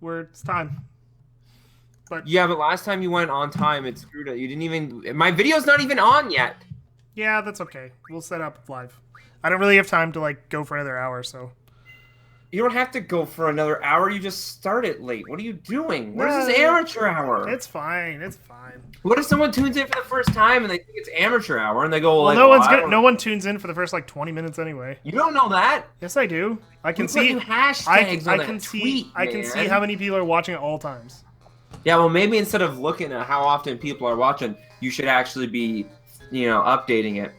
where it's time. But yeah, but last time you went on time, it screwed it. You didn't even. My video's not even on yet. yeah, that's okay. We'll set up live. I don't really have time to like go for another hour, so. You don't have to go for another hour. You just start it late. What are you doing? Where's this No, amateur hour? It's fine. It's fine. What if someone tunes in for the first time and they think it's amateur hour and they go, Well, like, no one's I gonna. don't No know. one tunes in for the first like 20 minutes anyway. You don't know that. Yes, I do. I can We see. put you hashtags on that tweet, I can see man. how many people are watching at all times. Yeah, well, maybe instead of looking at how often people are watching, you should actually be, updating it.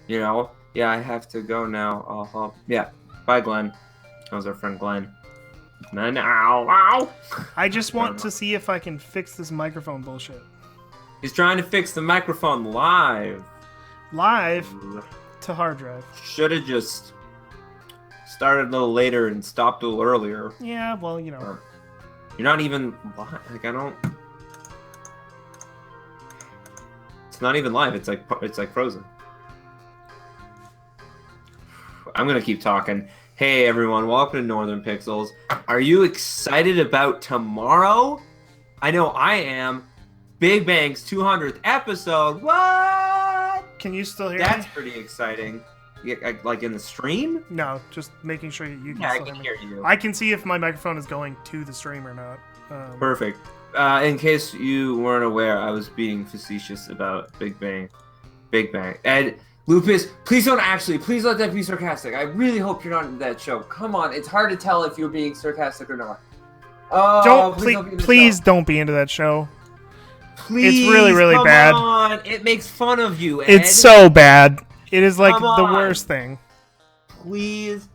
Yeah, I have to go now. Yeah, bye, Glenn. That was our friend Glenn. Ow. I just want to see if I can fix this microphone bullshit. He's trying to fix the microphone live. Live to hard drive. Should have just started a little later and stopped a little earlier. Yeah, well, You're not even live. Like, I don't. It's not even live. It's like frozen. I'm gonna keep talking. Hey everyone, welcome to Northern Pixels. Are you excited about tomorrow? I know I am. Big Bang's 200th episode. What? Can you still hear That's me? pretty exciting. Like in the stream? No, just making sure you can Yeah, I still can hear hear me. you. I can see if my microphone is going to the stream or not. Perfect. In case you weren't aware, I was being facetious about Big Bang. And Lupus, please let that be sarcastic. I really hope you're not in that show. Come on, it's hard to tell if you're being sarcastic or not. Oh, Please don't be into that show. Please, it's really, really come bad. On. It makes fun of you, Ed. It's so bad. It is like Come the on. worst thing. Please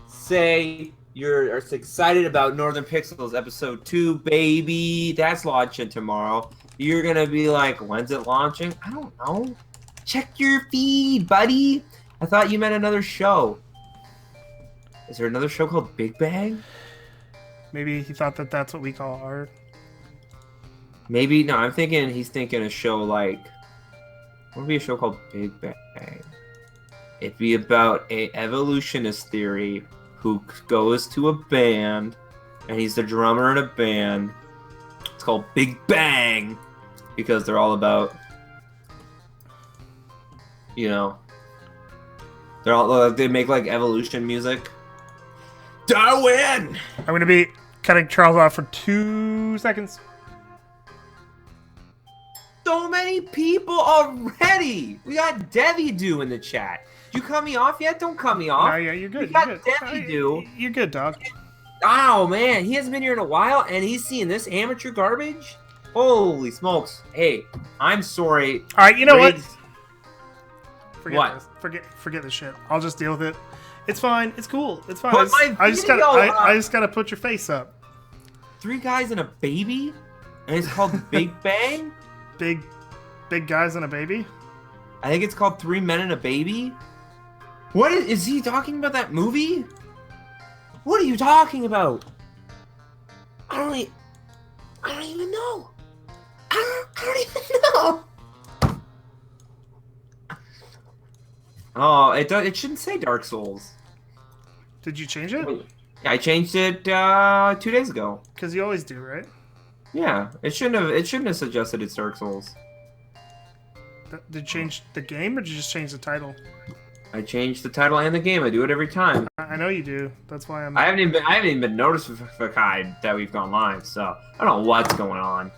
say you're excited about Northern Pixels episode 2, baby. That's launching tomorrow. You're gonna be like, when's it launching? I don't know. Check your feed, buddy. I thought you meant another show. Is there another show called Big Bang? Maybe he thought that that's what we call art. Maybe, no, I'm thinking he's thinking a show like, what would be a show called Big Bang? It'd be about a evolutionist theory who goes to a band, and he's the drummer in a band. It's called Big Bang, because they're all about, they make like evolution music. Darwin! I'm going to be cutting Charles off for 2 seconds. So many people already! We got Devi Do in the chat. Did you cut me off yet? Don't cut me off. No, yeah, you're good. We got You're good. Devi Do. You're good, dog. Oh man, he hasn't been here in a while, and he's seeing this amateur garbage? Holy smokes. Hey, I'm sorry. All right, you know what? Forget What? this. Forget this shit. I'll just deal with it. It's fine. It's cool. It's fine. Put my I just video I up. just gotta put your face up. 3 guys and a baby? And it's called Big Bang? Big guys and a baby. I think it's called 3 Men and a Baby? What is he talking about that movie? What are you talking about? I don't even know. I don't even know. Oh, it shouldn't say Dark Souls. Did you change it? I changed it 2 days ago. Because you always do, right? Yeah, it shouldn't have suggested it's Dark Souls. Did you change the game or did you just change the title? I changed the title and the game. I do it every time. I know you do. That's why I'm. I haven't even been notified that we've gone live, so I don't know what's going on.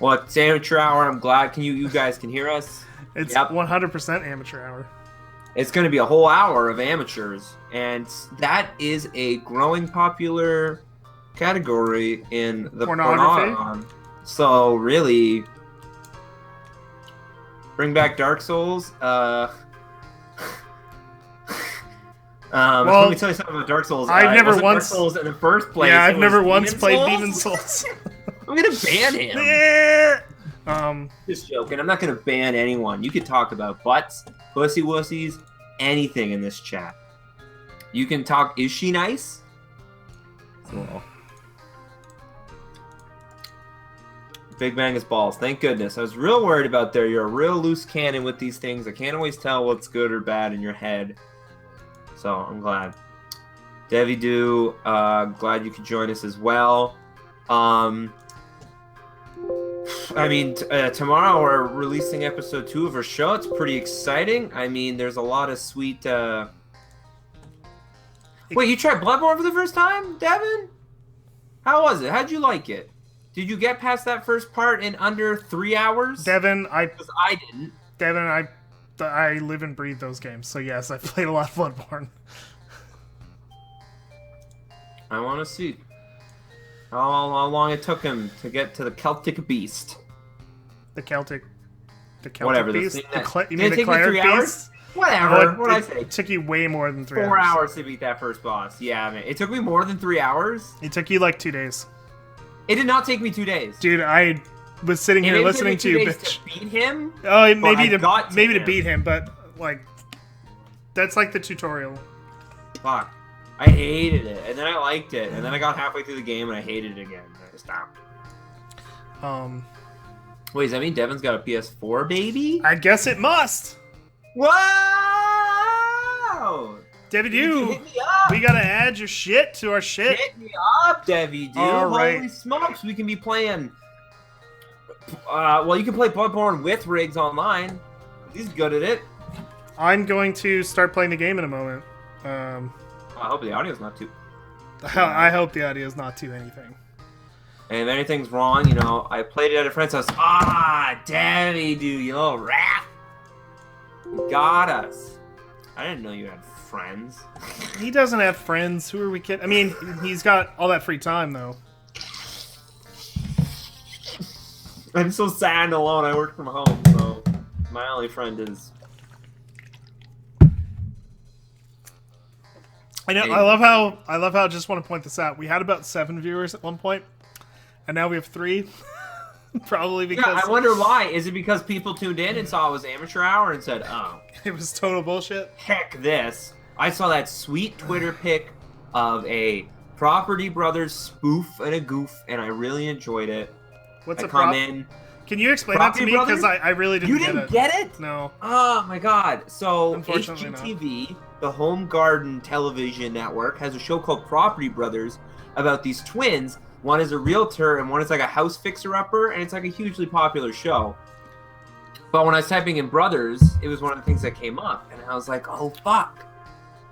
Well, it's amateur hour. I'm glad. You guys can hear us? It's Yep. 100% amateur hour. It's going to be a whole hour of amateurs, and that is a growing popular category in the Pornography? So really, bring back Dark Souls. Let me tell you something about Dark Souls. I've never Dark once Souls in the first place. Yeah, I've It never was once Demon played Souls? Demon Souls. I'm gonna ban him. Just joking. I'm not gonna ban anyone. You could talk about butts, pussy wussies, anything in this chat. You can talk. Is she nice? Well, Big Bang is balls. Thank goodness. I was real worried about there. You're a real loose cannon with these things. I can't always tell what's good or bad in your head. So I'm glad. Devi Do, glad you could join us as well. I mean, tomorrow we're releasing episode 2 of our show. It's pretty exciting. I mean, there's a lot of sweet... Wait, you tried Bloodborne for the first time, Devin? How was it? How'd you like it? Did you get past that first part in under 3 hours? Devin, Because I didn't. Devin, I live and breathe those games, so yes, I played a lot of Bloodborne. I want to see how long it took him to get to the Celtic Beast. The Celtic Whatever, Beast? the thing that, You mean the take me 3 Cleric hours? Beast? Whatever. What did I say? It took you way more than 3 hours. 4 hours to beat that first boss. Yeah, man. It took me more than 3 hours. It took you like 2 days. It did not take me 2 days. Dude, I was sitting here listening to you, bitch. To beat him? Oh, maybe to beat him, but like that's like the tutorial. Fuck. I hated it, and then I liked it, and then I got halfway through the game and I hated it again. I stopped. Wait, does that mean Devin's got a PS4, baby? I guess it must. Whoa! Devi Hit Do, me up. we gotta add your shit to our shit. Hit me up, Devi Do. All right. Holy smokes, we can be playing. Well, you can play Bloodborne with Riggs online. He's good at it. I'm going to start playing the game in a moment. I hope the audio's not too. I hope the audio is not too anything. And if anything's wrong, you know, I played it at a friend's house. Ah, Devi Do, you little rat. You got us. I didn't know you had friends. He doesn't have friends. Who are we kidding? I mean, he's got all that free time, though. I'm so sad and alone. I work from home, so my only friend is... I know. I love how. I just want to point this out. We had about 7 viewers at one point, and now we have 3. Probably because. Yeah, I wonder why. Is it because people tuned in and saw it was amateur hour and said, "Oh, it was total bullshit"? Heck this! I saw that sweet Twitter pic of a Property Brothers spoof and a goof, and I really enjoyed it. What's I a come in. Can you explain that to me? Because I really didn't. You didn't get it? No. Oh my god! So Unfortunately HGTV, the Home Garden Television Network, has a show called Property Brothers about these twins. One is a realtor and one is like a house fixer-upper, and it's like a hugely popular show. But when I was typing in brothers, it was one of the things that came up, and I was like, oh fuck,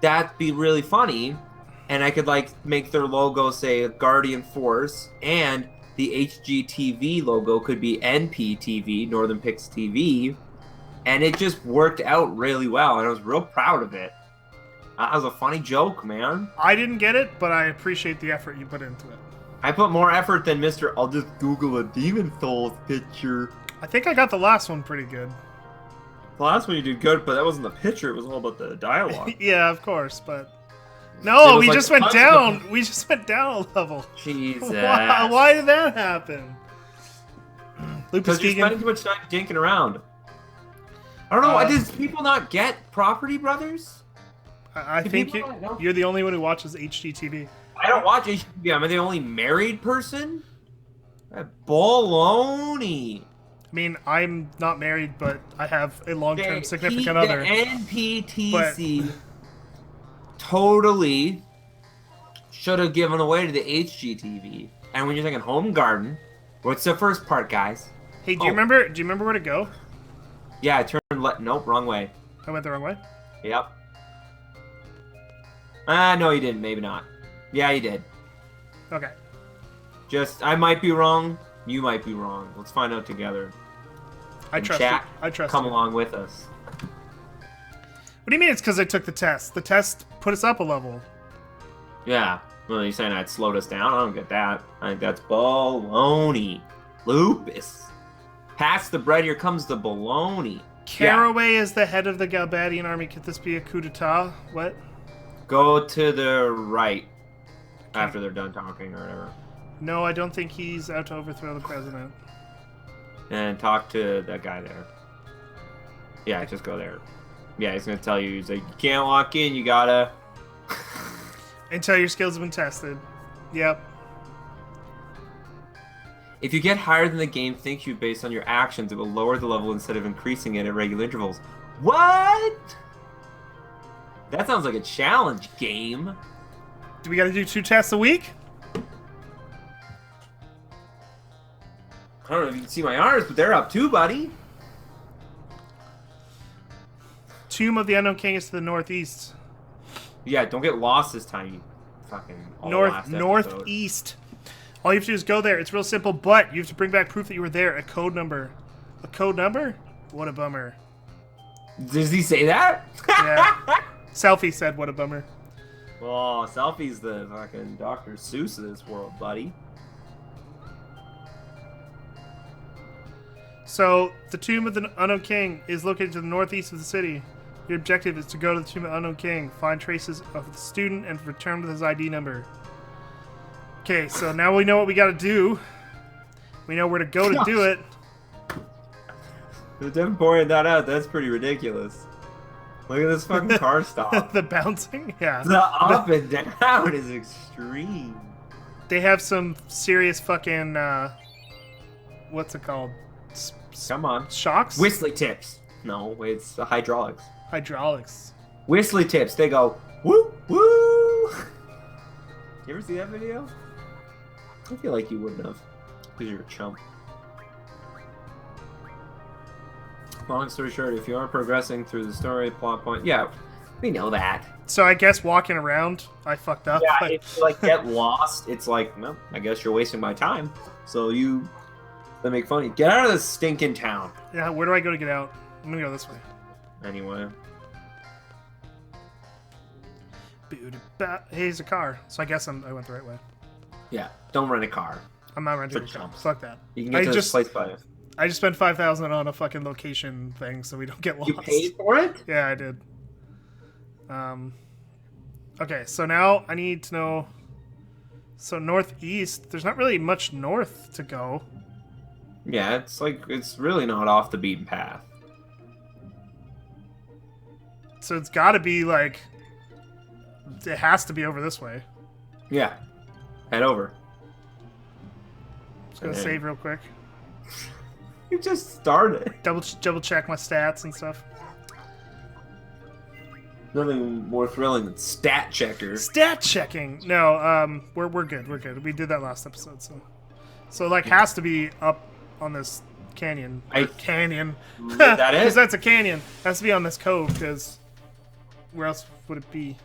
that'd be really funny. And I could like make their logo say Guardian Force, and the HGTV logo could be NPTV, Northern Picks TV, and it just worked out really well, and I was real proud of it. That was a funny joke, man. I didn't get it, but I appreciate the effort you put into it. I put more effort than Mr. I'll just Google a Demon Souls picture. I think I got the last one pretty good. The last one you did good, but that wasn't the picture. It was all about the dialogue. Yeah, of course, but no, we like just went down. We just went down a level. Jesus. Why did that happen? Because you're spending too much time dinking around. I don't know. Does people not get Property Brothers? I think you're the only one who watches HGTV. I don't watch HGTV. Am I the only married person? Baloney. I mean, I'm not married, but I have a long-term significant other. The NPTC totally should have given away to the HGTV. And when you're thinking Home Garden, what's the first part, guys? Hey, do you remember? Do you remember where to go? Yeah, I turned nope, wrong way. I went the wrong way. Yep. No, you didn't. Maybe not. Yeah, you did. Okay. I might be wrong. You might be wrong. Let's find out together. I trust chat, you. I trust come you. along with us. What do you mean it's because I took the test? The test put us up a level. Yeah. Well, you're saying that slowed us down? I don't get that. I think that's baloney. Lupus. Pass the bread, here comes the baloney. Caraway is the head of the Galbadian army. Could this be a coup d'etat? What? Go to the right after they're done talking or whatever. No, I don't think he's out to overthrow the president. And talk to that guy there. Yeah, just go there. Yeah, he's gonna tell you, he's like, you can't walk in, you gotta... Until your skills have been tested. Yep. If you get higher than the game thinks you based on your actions, it will lower the level instead of increasing it at regular intervals. What? That sounds like a challenge game. Do we got to do 2 tests a week? I don't know if you can see my arms, but they're up too, buddy. Tomb of the Unknown King is to the northeast. Yeah, don't get lost this time, you fucking last episode. Northeast. All you have to do is go there. It's real simple, but you have to bring back proof that you were there. A code number. A code number? What a bummer. Does he say that? Yeah. Selphie said, what a bummer. Oh, Selphie's the fucking Dr. Seuss of this world, buddy. So, the Tomb of the Unknown King is located to the northeast of the city. Your objective is to go to the Tomb of the Unknown King, find traces of the student, and return with his ID number. Okay, so now we know what we gotta do. We know where to go to do it. Devin pointed that out. That's pretty ridiculous. Look at this fucking car stop. The bouncing? Yeah. The up and down is extreme. They have some serious fucking, what's it called? Come on. Shocks? Whistly tips. No, it's the hydraulics. Hydraulics. Whistly tips. They go, woo, woo. You ever see that video? I feel like you wouldn't have. Because you're a chump. Long story short, if you are progressing through the story plot point, yeah, we know that. So I guess walking around, I fucked up. Yeah, if you like get lost, it's like, no, I guess you're wasting my time. So they make fun of you. Get out of this stinking town. Yeah, where do I go to get out? I'm gonna go this way. Anyway. Hey, there's a car. So I guess I went the right way. Yeah, don't rent a car. I'm not renting a For car. chumps. Fuck that. You can get to this place by it. I just spent $5,000 on a fucking location thing, so we don't get lost. You paid for it? Yeah, I did. Okay, so now I need to know. So northeast, there's not really much north to go. Yeah, it's really not off the beaten path. So it's got to be like, it has to be over this way. Yeah, head over. Just gonna save real quick. You just started. Double check my stats and stuff. Nothing more thrilling than stat checkers. Stat checking. No, we're good. We're good. We did that last episode, so like has to be up on this canyon. Canyon. That Because is. that's a canyon. Has to be on this cove. Because where else would it be?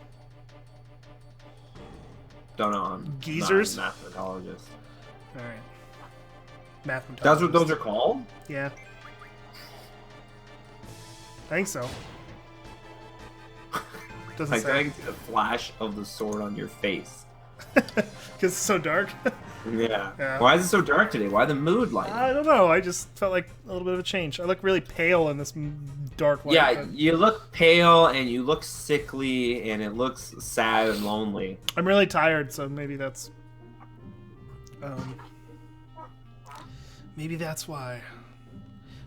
Don't know. I'm Geezers? not a methodologist. All right. Mathematologist. That's what those are called? Yeah. I think so. Doesn't Like, I say. can see the flash of the sword on your face. Because it's so dark. Yeah. Yeah. Why is it so dark today? Why the mood like? I don't know. I just felt like a little bit of a change. I look really pale in this dark light. Yeah, but you look pale and you look sickly and it looks sad and lonely. I'm really tired, so maybe that's... maybe that's why.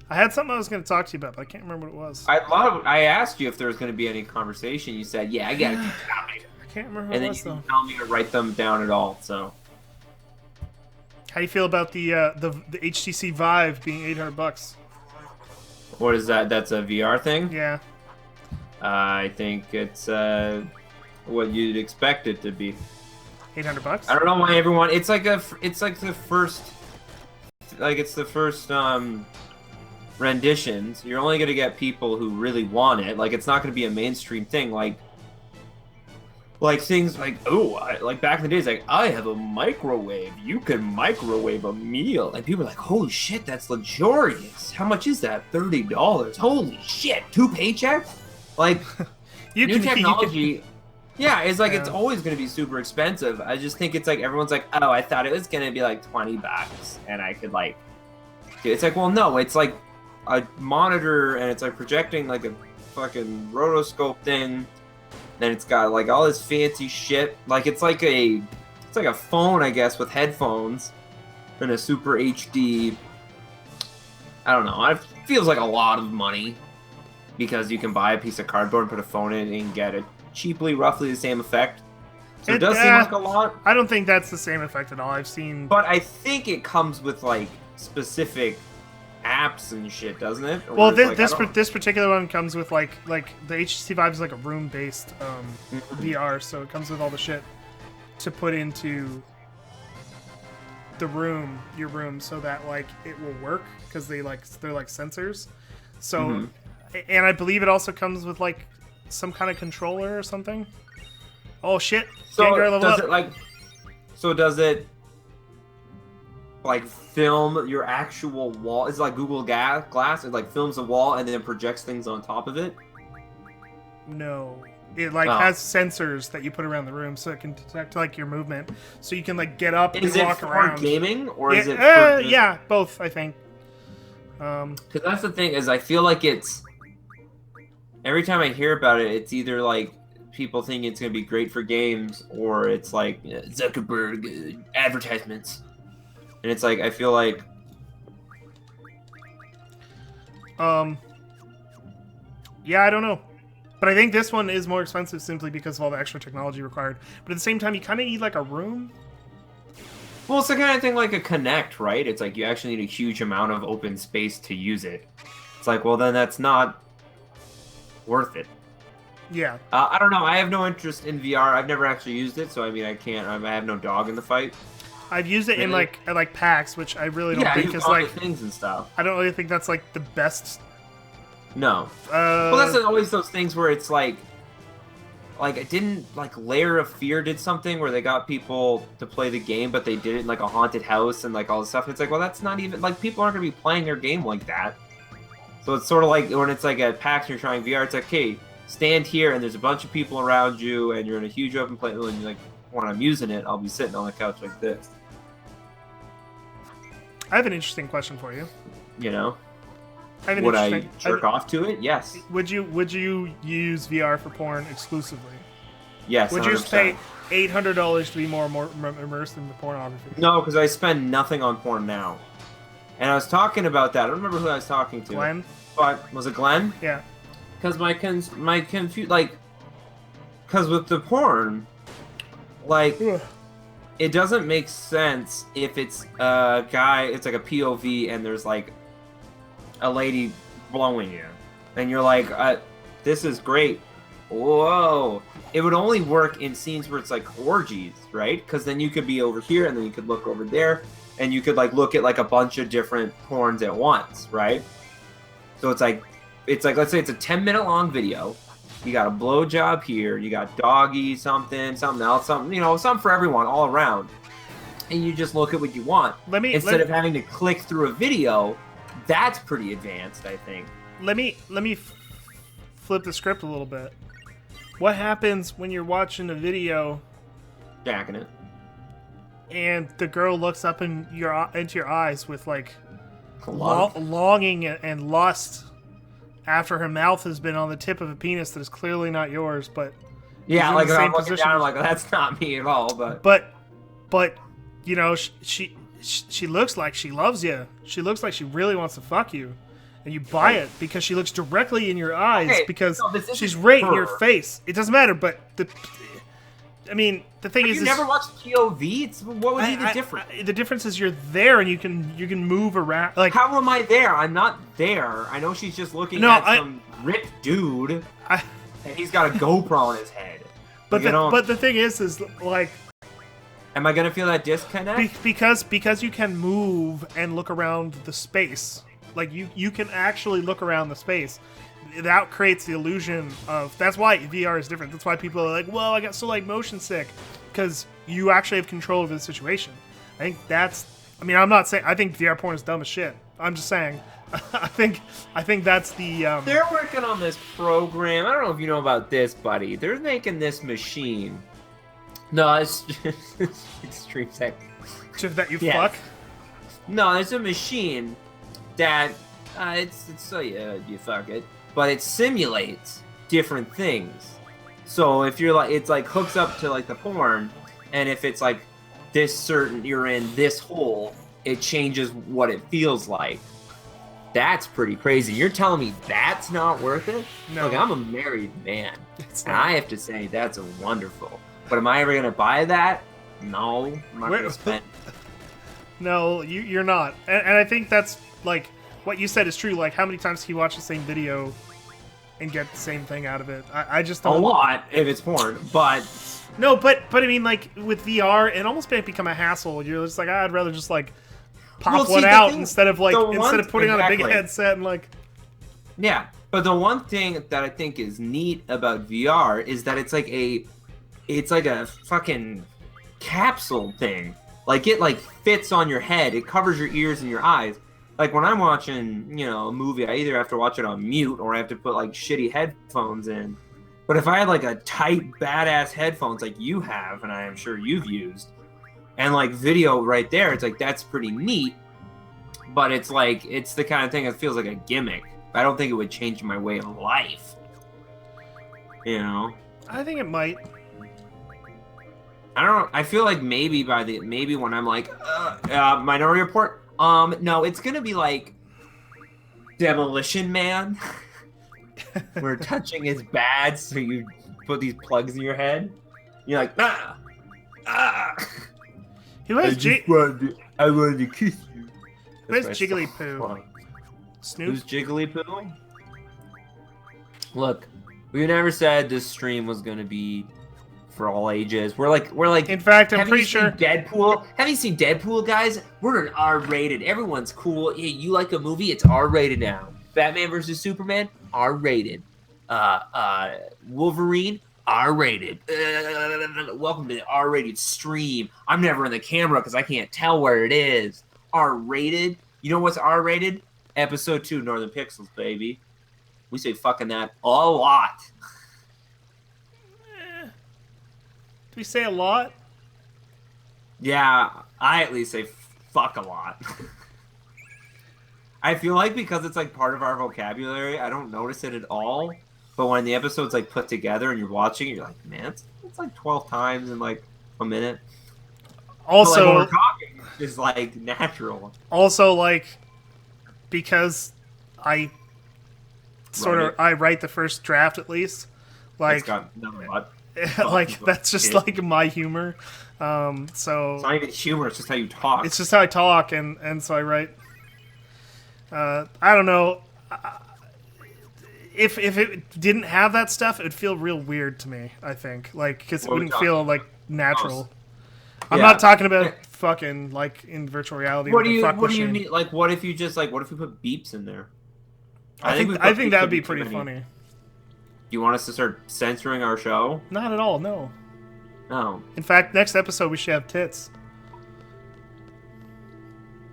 I had something I was going to talk to you about, but I can't remember what it was. I asked you if there was going to be any conversation. You said, "Yeah, I got to keep coming." I can't remember what And it then was, you though. didn't tell me to write them down at all. So How do you feel about the HTC Vive being $800? what is that? That's a VR thing. Yeah. I think it's what you'd expect it to be. $800? I don't know why everyone. It's like the first renditions. You're only gonna get people who really want it. Like, it's not gonna be a mainstream thing. Like things like, like back in the days, like, I have a microwave. You can microwave a meal, and people are like, holy shit, that's luxurious. How much is that? $30. Holy shit, 2 paychecks? Like, new technology. Yeah, it's like, it's always going to be super expensive. I just think it's like, everyone's like, oh, I thought it was going to be like $20 and I could like, it's like, well, no, it's like a monitor and it's like projecting like a fucking rotoscope thing. And it's got like all this fancy shit. Like, it's like a phone, I guess, with headphones and a super HD. I don't know. It feels like a lot of money because you can buy a piece of cardboard and put a phone in and get it cheaply, roughly the same effect. So it does seem like a lot. I don't think that's the same effect at all. I've seen... But I think it comes with, like, specific apps and shit, doesn't it? Or Well, like, this particular one comes with, like the HTC Vive is like a room-based VR, so it comes with all the shit. to put into your room, so that like it will work, because they're like sensors. So, and I believe it also comes with like some kind of controller or something. Oh shit! So Gangrel, level does up. it like? So does it like film your actual wall? It's like Google Glass. It like films a wall and then projects things on top of it. No. It like has sensors that you put around the room, so it can detect like your movement, so you can like get up and walk around. Is it for gaming or is it? Yeah, both, I think. Because that's the thing, is I feel like it's every time I hear about it, it's either like people think it's gonna be great for games, or it's like Zuckerberg advertisements, and it's like I feel like. Yeah, I don't know. But I think this one is more expensive simply because of all the extra technology required. But at the same time, you kind of need like a room. Well, it's the kind of thing like a Kinect, right? It's like you actually need a huge amount of open space to use it. It's like, well, then that's not worth it. Yeah. I don't know. I have no interest in VR. I've never actually used it, so I mean, I can't. I have no dog in the fight. I've used it in like at PAX, which I really don't think is like things and stuff. I don't really think that's like the best. No. Well, that's always those things where it's like it didn't like Layer of Fear did something where they got people to play the game, but they did it in like a haunted house and like all this stuff. It's like, well, that's not even like people aren't gonna be playing their game like that. So it's sort of like when it's like at PAX and you're trying VR, it's like, okay, stand here and there's a bunch of people around you and you're in a huge open play, and you're like, when I'm using it, I'll be sitting on the couch like this. I have an interesting question for you. You know? Would I jerk off to it? Yes. Would you use VR for porn exclusively? Yes. Would 100%. you just pay $800 to be more immersed in the pornography? No, because I spend nothing on porn now. And I was talking about that. I don't remember who I was talking to. Glenn? But was it Glenn? Yeah. Because because with the porn, like, it doesn't make sense if it's a guy, it's like a POV, and there's like a lady blowing you, and you're like, this is great. Whoa. It would only work in scenes where it's like orgies, right? Because then you could be over here, and then you could look over there, and you could like look at like a bunch of different porns at once, right? So it's like let's say it's a 10-minute long video. You got a blowjob here, you got doggy, something else, something for everyone all around, and you just look at what you want. Instead of having to click through a video. That's pretty advanced, I think. Let me flip the script a little bit. What happens when you're watching a video, jacking it, and the girl looks up into your eyes with like longing and lust after her mouth has been on the tip of a penis that is clearly not yours, but yeah, like I'm looking down, I'm like, that's not me at all, but you know, she looks like she loves you. She looks like she really wants to fuck you. And you buy it because she looks directly in your eyes, because she's right in your face. It doesn't matter, but the thing is... You never watched POV? What would be the difference? The difference is you're there and you can move around. Like, how am I there? I'm not there. I know she's just looking at some ripped dude, and he's got a GoPro on his head. But the thing is like... Am I gonna feel that disconnect? Because you can move and look around the space. Like you can actually look around the space. That creates the illusion of. That's why VR is different. That's why people are like, "Well, I got so like motion sick," because you actually have control over the situation. I think that's. I mean, I'm not saying I think VR porn is dumb as shit. I'm just saying. I think that's the. They're working on this program. I don't know if you know about this, buddy. They're making this machine. No, it's extreme sex. That you fuck? No, it's a machine that it's so you fuck it, but it simulates different things. So if you're like, it's like hooks up to like the porn, and if it's like this certain, you're in this hole, it changes what it feels like. That's pretty crazy. You're telling me that's not worth it? No. Look, I'm a married man, and I have to say that's wonderful. But am I ever going to buy that? No. I'm not going to spend. No, you're not. And I think that's, like, what you said is true. Like, how many times can you watch the same video and get the same thing out of it. I just A don't. lot if it's porn, but No, but I mean, like with VR, it almost might become a hassle. You're just like, I'd rather just like pop one out instead of putting on a big headset and like. Yeah, but the one thing that I think is neat about VR is that it's like a fucking capsule thing. Like it like fits on your head. It covers your ears and your eyes. Like when I'm watching, a movie, I either have to watch it on mute or I have to put like shitty headphones in. But if I had like a tight, badass headphones like you have, and I am sure you've used, and like video right there, it's like that's pretty neat. But it's like it's the kind of thing that feels like a gimmick. I don't think it would change my way of life. I think it might. I don't know. I feel like maybe when I'm like Minority Report. No, it's gonna be like Demolition Man, where touching is bad, so you put these plugs in your head. You're like, ah. Who has I wanted to kiss you. Where's Jigglypuff? Snoop? Who's Jigglypuff? Look, we never said this stream was gonna be for all ages. We're like. In fact, I'm pretty sure. Deadpool. Have you seen Deadpool, guys? We're an R-rated. Everyone's cool. Hey, you like a movie? It's R-rated now. Batman versus Superman, R-rated. Wolverine, R-rated. Welcome to the R-rated stream. I'm never in the camera because I can't tell where it is. R-rated. You know what's R-rated? Episode 2, Northern Pixels, baby. We say fucking that a lot. Do we say a lot? Yeah, I at least say fuck a lot. I feel like because it's like part of our vocabulary, I don't notice it at all. But when the episode's like put together and you're watching it, you're like, man, it's like 12 times in like a minute. Also, but, like, when we're talking, it's like natural. Also, like, because I write the first draft at least. Like, it's got nothing but. Like that's just like my humor. So it's not even humor; it's just how you talk. It's just how I talk, and so I write. I don't know. If it didn't have that stuff, it'd feel real weird to me. I think, like, because it wouldn't feel like natural. I'm not talking about fucking like in virtual reality. What do you need? Like, what if you put beeps in there? I think that would be pretty funny. You want us to start censoring our show? Not at all, no. No. In fact, next episode we should have tits.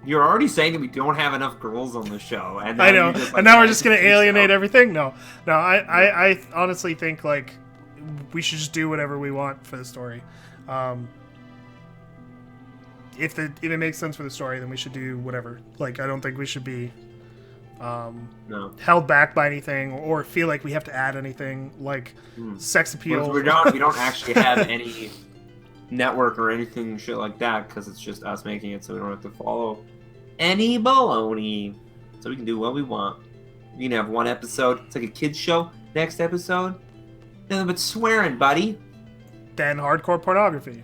You're already saying that we don't have enough girls on the show, and I know, and now we're just gonna alienate everything. No. I honestly think like we should just do whatever we want for the story. If it makes sense for the story, then we should do whatever. Like, I don't think we should be held back by anything or feel like we have to add anything like sex appeal. We don't actually have any network or anything shit like that because it's just us making it, so we don't have to follow any baloney. So we can do what we want. We can have one episode. It's like a kids show. Next episode, nothing but swearing, buddy. Then hardcore pornography.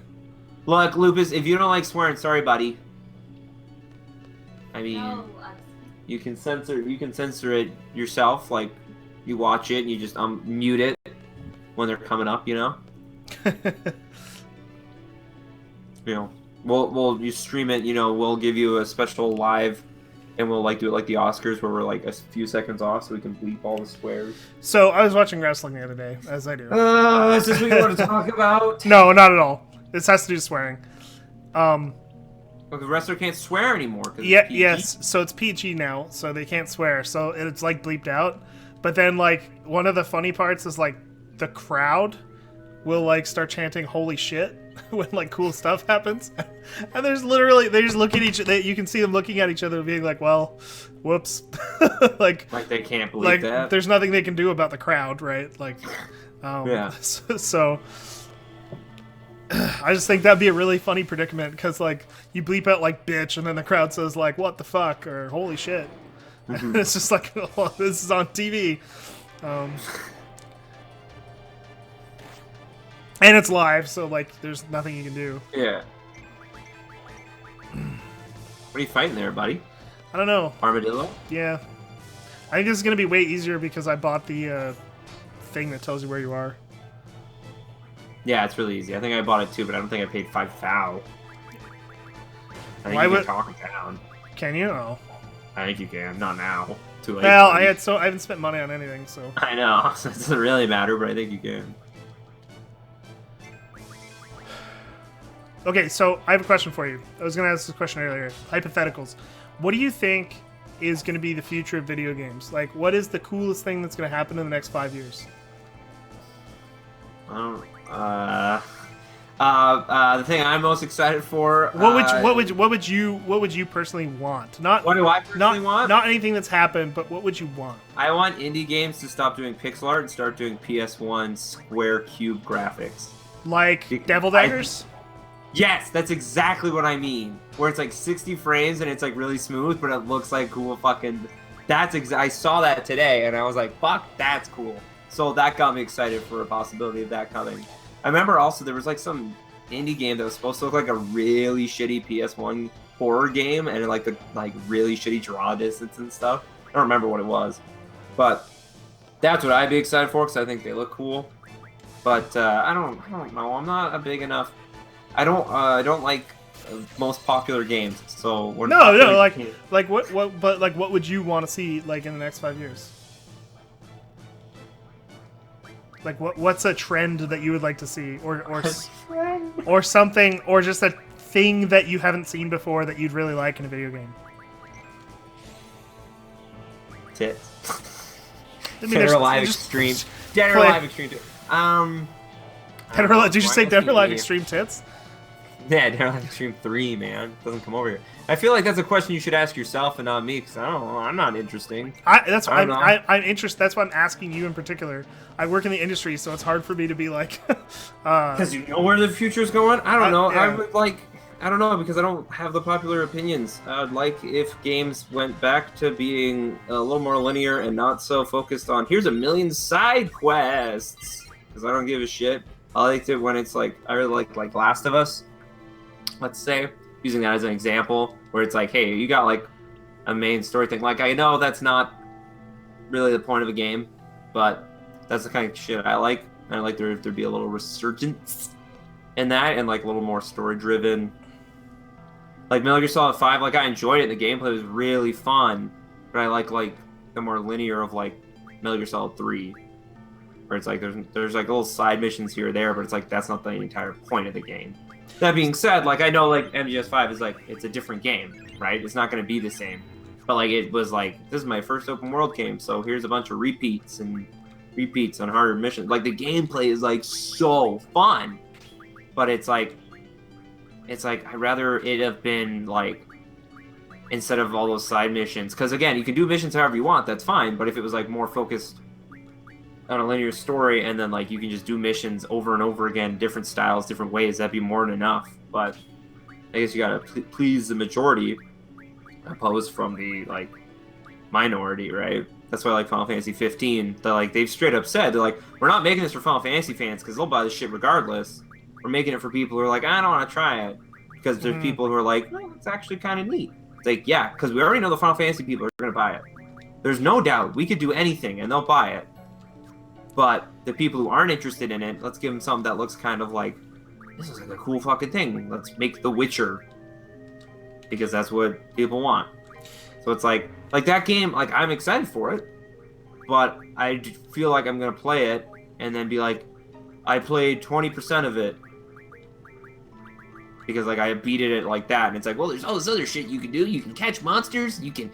Look, Lupus, if you don't like swearing, sorry, buddy. I mean, you can censor it yourself. Like, you watch it and you just mute it when they're coming up. We'll you stream it. We'll give you a special live, and we'll like do it like the Oscars, where we're like a few seconds off, so we can bleep all the swears. So I was watching wrestling the other day, as I do. Is this what you want to talk about? No, not at all. This has to do with swearing. Well, the wrestler can't swear anymore. Yeah, yes. So it's PG now, so they can't swear. So it's like bleeped out. But then like one of the funny parts is like the crowd will like start chanting "Holy shit" when like cool stuff happens, and they just look at you can see them looking at each other, being like, "Well, whoops," like they can't believe that. There's nothing they can do about the crowd, right? Like, yeah. So I just think that'd be a really funny predicament because like you bleep out like "bitch" and then the crowd says like "what the fuck" or "holy shit." Mm-hmm. It's just like, oh, this is on TV. And it's live, so like there's nothing you can do. Yeah. What are you fighting there, buddy? I don't know. Armadillo? Yeah. I think this is gonna be way easier because I bought the thing that tells you where you are. Yeah, it's really easy. I think I bought it too, but I don't think I paid 5 thou. I think Why you would- can talk it down. Can you? Oh. I think you can. Not now. Too late. Well, buddy. I haven't spent money on anything, so. I know. So it doesn't really matter, but I think you can. Okay, so I have a question for you. I was going to ask this question earlier. Hypotheticals. What do you think is going to be the future of video games? Like, what is the coolest thing that's going to happen in the next 5 years? The thing I'm most excited for. What would you personally want? Not What do I personally want? Not anything that's happened, but what would you want? I want indie games to stop doing pixel art and start doing PS1 square cube graphics. Like Devil Daggers? Yes, that's exactly what I mean. Where it's like 60 frames and it's like really smooth, but it looks like cool fucking. I saw that today and I was like, fuck, that's cool. So that got me excited for a possibility of that coming. I remember also there was like some indie game that was supposed to look like a really shitty PS1 horror game and like the really shitty draw distance and stuff. I don't remember what it was, but that's what I'd be excited for because I think they look cool. But I don't know. I'm not a big enough. I don't like most popular games. So we're what would you want to see like in the next 5 years? Like what's a trend that you would like to see, or something, or just a thing that you haven't seen before that you'd really like in a video game? Tits. I mean, Dead or Alive Extreme. Dead or Alive Extreme. Did you say Dead or Alive Extreme Tits? Yeah, Dead or Alive Extreme 3, man. Doesn't come over here. I feel like that's a question you should ask yourself and not me, because I don't know. I'm not interesting. I'm interested. That's why I'm asking you in particular. I work in the industry, so it's hard for me to be like. Because you know where the future's going. I don't know. Yeah. I would like. I don't know because I don't have the popular opinions. I would like if games went back to being a little more linear and not so focused on here's a million side quests. Because I don't give a shit. I liked it when it's like I really like Last of Us. Let's say, using that as an example, where it's like, hey, you got like a main story thing. Like I know that's not really the point of a game, but that's the kind of shit I like. And I like there be a little resurgence in that, and like a little more story driven. Like Metal Gear Solid 5, like I enjoyed it. The gameplay was really fun, but I like the more linear of like Metal Gear Solid 3, where it's like there's like little side missions here or there, but it's like that's not the entire point of the game. That being said, like I know like MGS5 is like it's a different game, right? It's not going to be the same, but like it was like this is my first open world game, so here's a bunch of repeats on harder missions. Like the gameplay is like so fun, but it's like I'd rather it have been like instead of all those side missions, because again you can do missions however you want, that's fine, but if it was like more focused on a linear story and then like you can just do missions over and over again, different styles, different ways, that'd be more than enough. But I guess you gotta please the majority opposed from the like minority, right? That's why I like Final Fantasy 15. They've straight up said they're like, we're not making this for Final Fantasy fans because they'll buy this shit regardless. We're making it for people who are like, I don't want to try it, because there's people who are like, no, it's actually kind of neat. It's like, yeah, because we already know the Final Fantasy people are gonna buy it. There's no doubt we could do anything and they'll buy it. But the people who aren't interested in it, let's give them something that looks kind of like, this is like a cool fucking thing. Let's make The Witcher. Because that's what people want. So it's like that game, like I'm excited for it, but I feel like I'm going to play it and then be like, I played 20% of it. Because like I beat it like that, and it's like, well, there's all this other shit you can do. You can catch monsters, you can,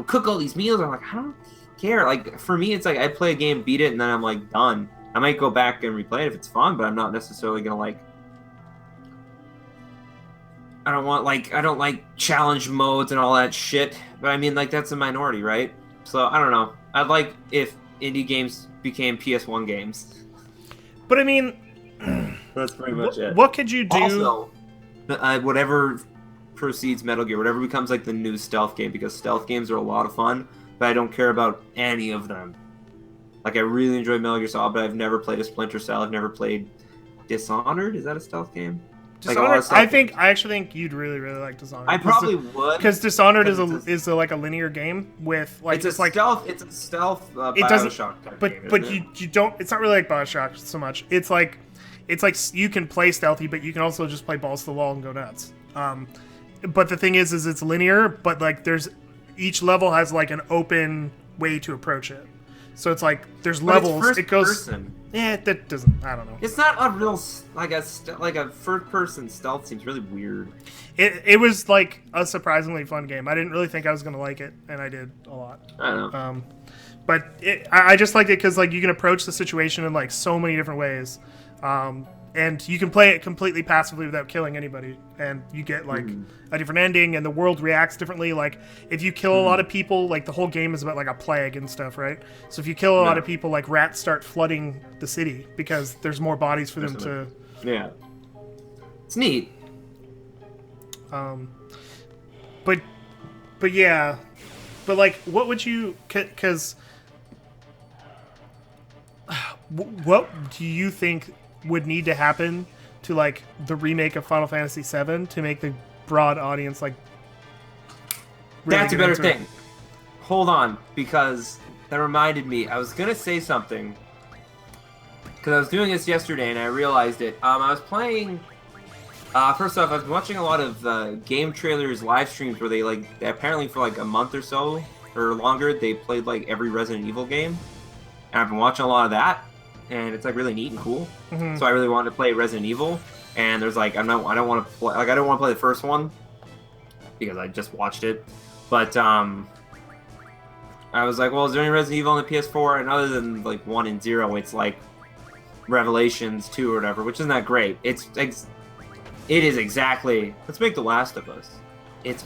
cook all these meals. I'm like, I don't care. Like for me, it's like I play a game, beat it, and then I'm like done. I might go back and replay it if it's fun, but I'm not necessarily gonna like. I don't like challenge modes and all that shit. But I mean, like that's a minority, right? So I don't know. I'd like if indie games became PS1 games. But I mean, that's pretty much it. What could you do? Also, whatever proceeds Metal Gear, whatever becomes like the new stealth game, because stealth games are a lot of fun. But I don't care about any of them. Like, I really enjoy Metal Gear Solid, but I've never played a Splinter Cell. I've never played Dishonored. Is that a stealth game? Like a lot of Dishonored. stuff. I actually think you'd really like Dishonored. I probably would, because Dishonored because is like a linear game with like it's like stealth. It's a stealth it doesn't. Bioshock type But game, but isn't it? you don't. It's not really like Bioshock so much. It's like you can play stealthy, but you can also just play balls to the wall and go nuts. But the thing is it's linear. But like each level has like an open way to approach it. So it's like there's But levels. It's first it goes. person. Yeah, that doesn't. I don't know. It's not a real like a first person stealth seems really weird. It was like a surprisingly fun game. I didn't really think I was gonna like it, and I did a lot. I don't know. But I just liked it because like you can approach the situation in like so many different ways, and you can play it completely passively without killing anybody, and you get like a different ending, and the world reacts differently. Like if you kill a lot of people, like the whole game is about like a plague and stuff, right? So if you kill a lot of people, like rats start flooding the city because there's more bodies for them to. Yeah, it's neat. But yeah, but like, what would you? Because what do you think would need to happen to like the remake of Final Fantasy VII to make the broad audience like? Really That's a better into it? thing. Hold on, because that reminded me. I was gonna say something because I was doing this yesterday and I realized it. I was playing. First off, I was watching a lot of game trailers, live streams where they apparently for like a month or so or longer they played like every Resident Evil game, and I've been watching a lot of that, and it's like really neat and cool. So I really wanted to play Resident Evil, and there's like I don't want to play the first one because I just watched it, but I was like, well, is there any Resident Evil on the PS4? And other than like 1 and 0, it's like Revelations 2 or whatever, which isn't that great. It is exactly. Let's make The Last of Us. It's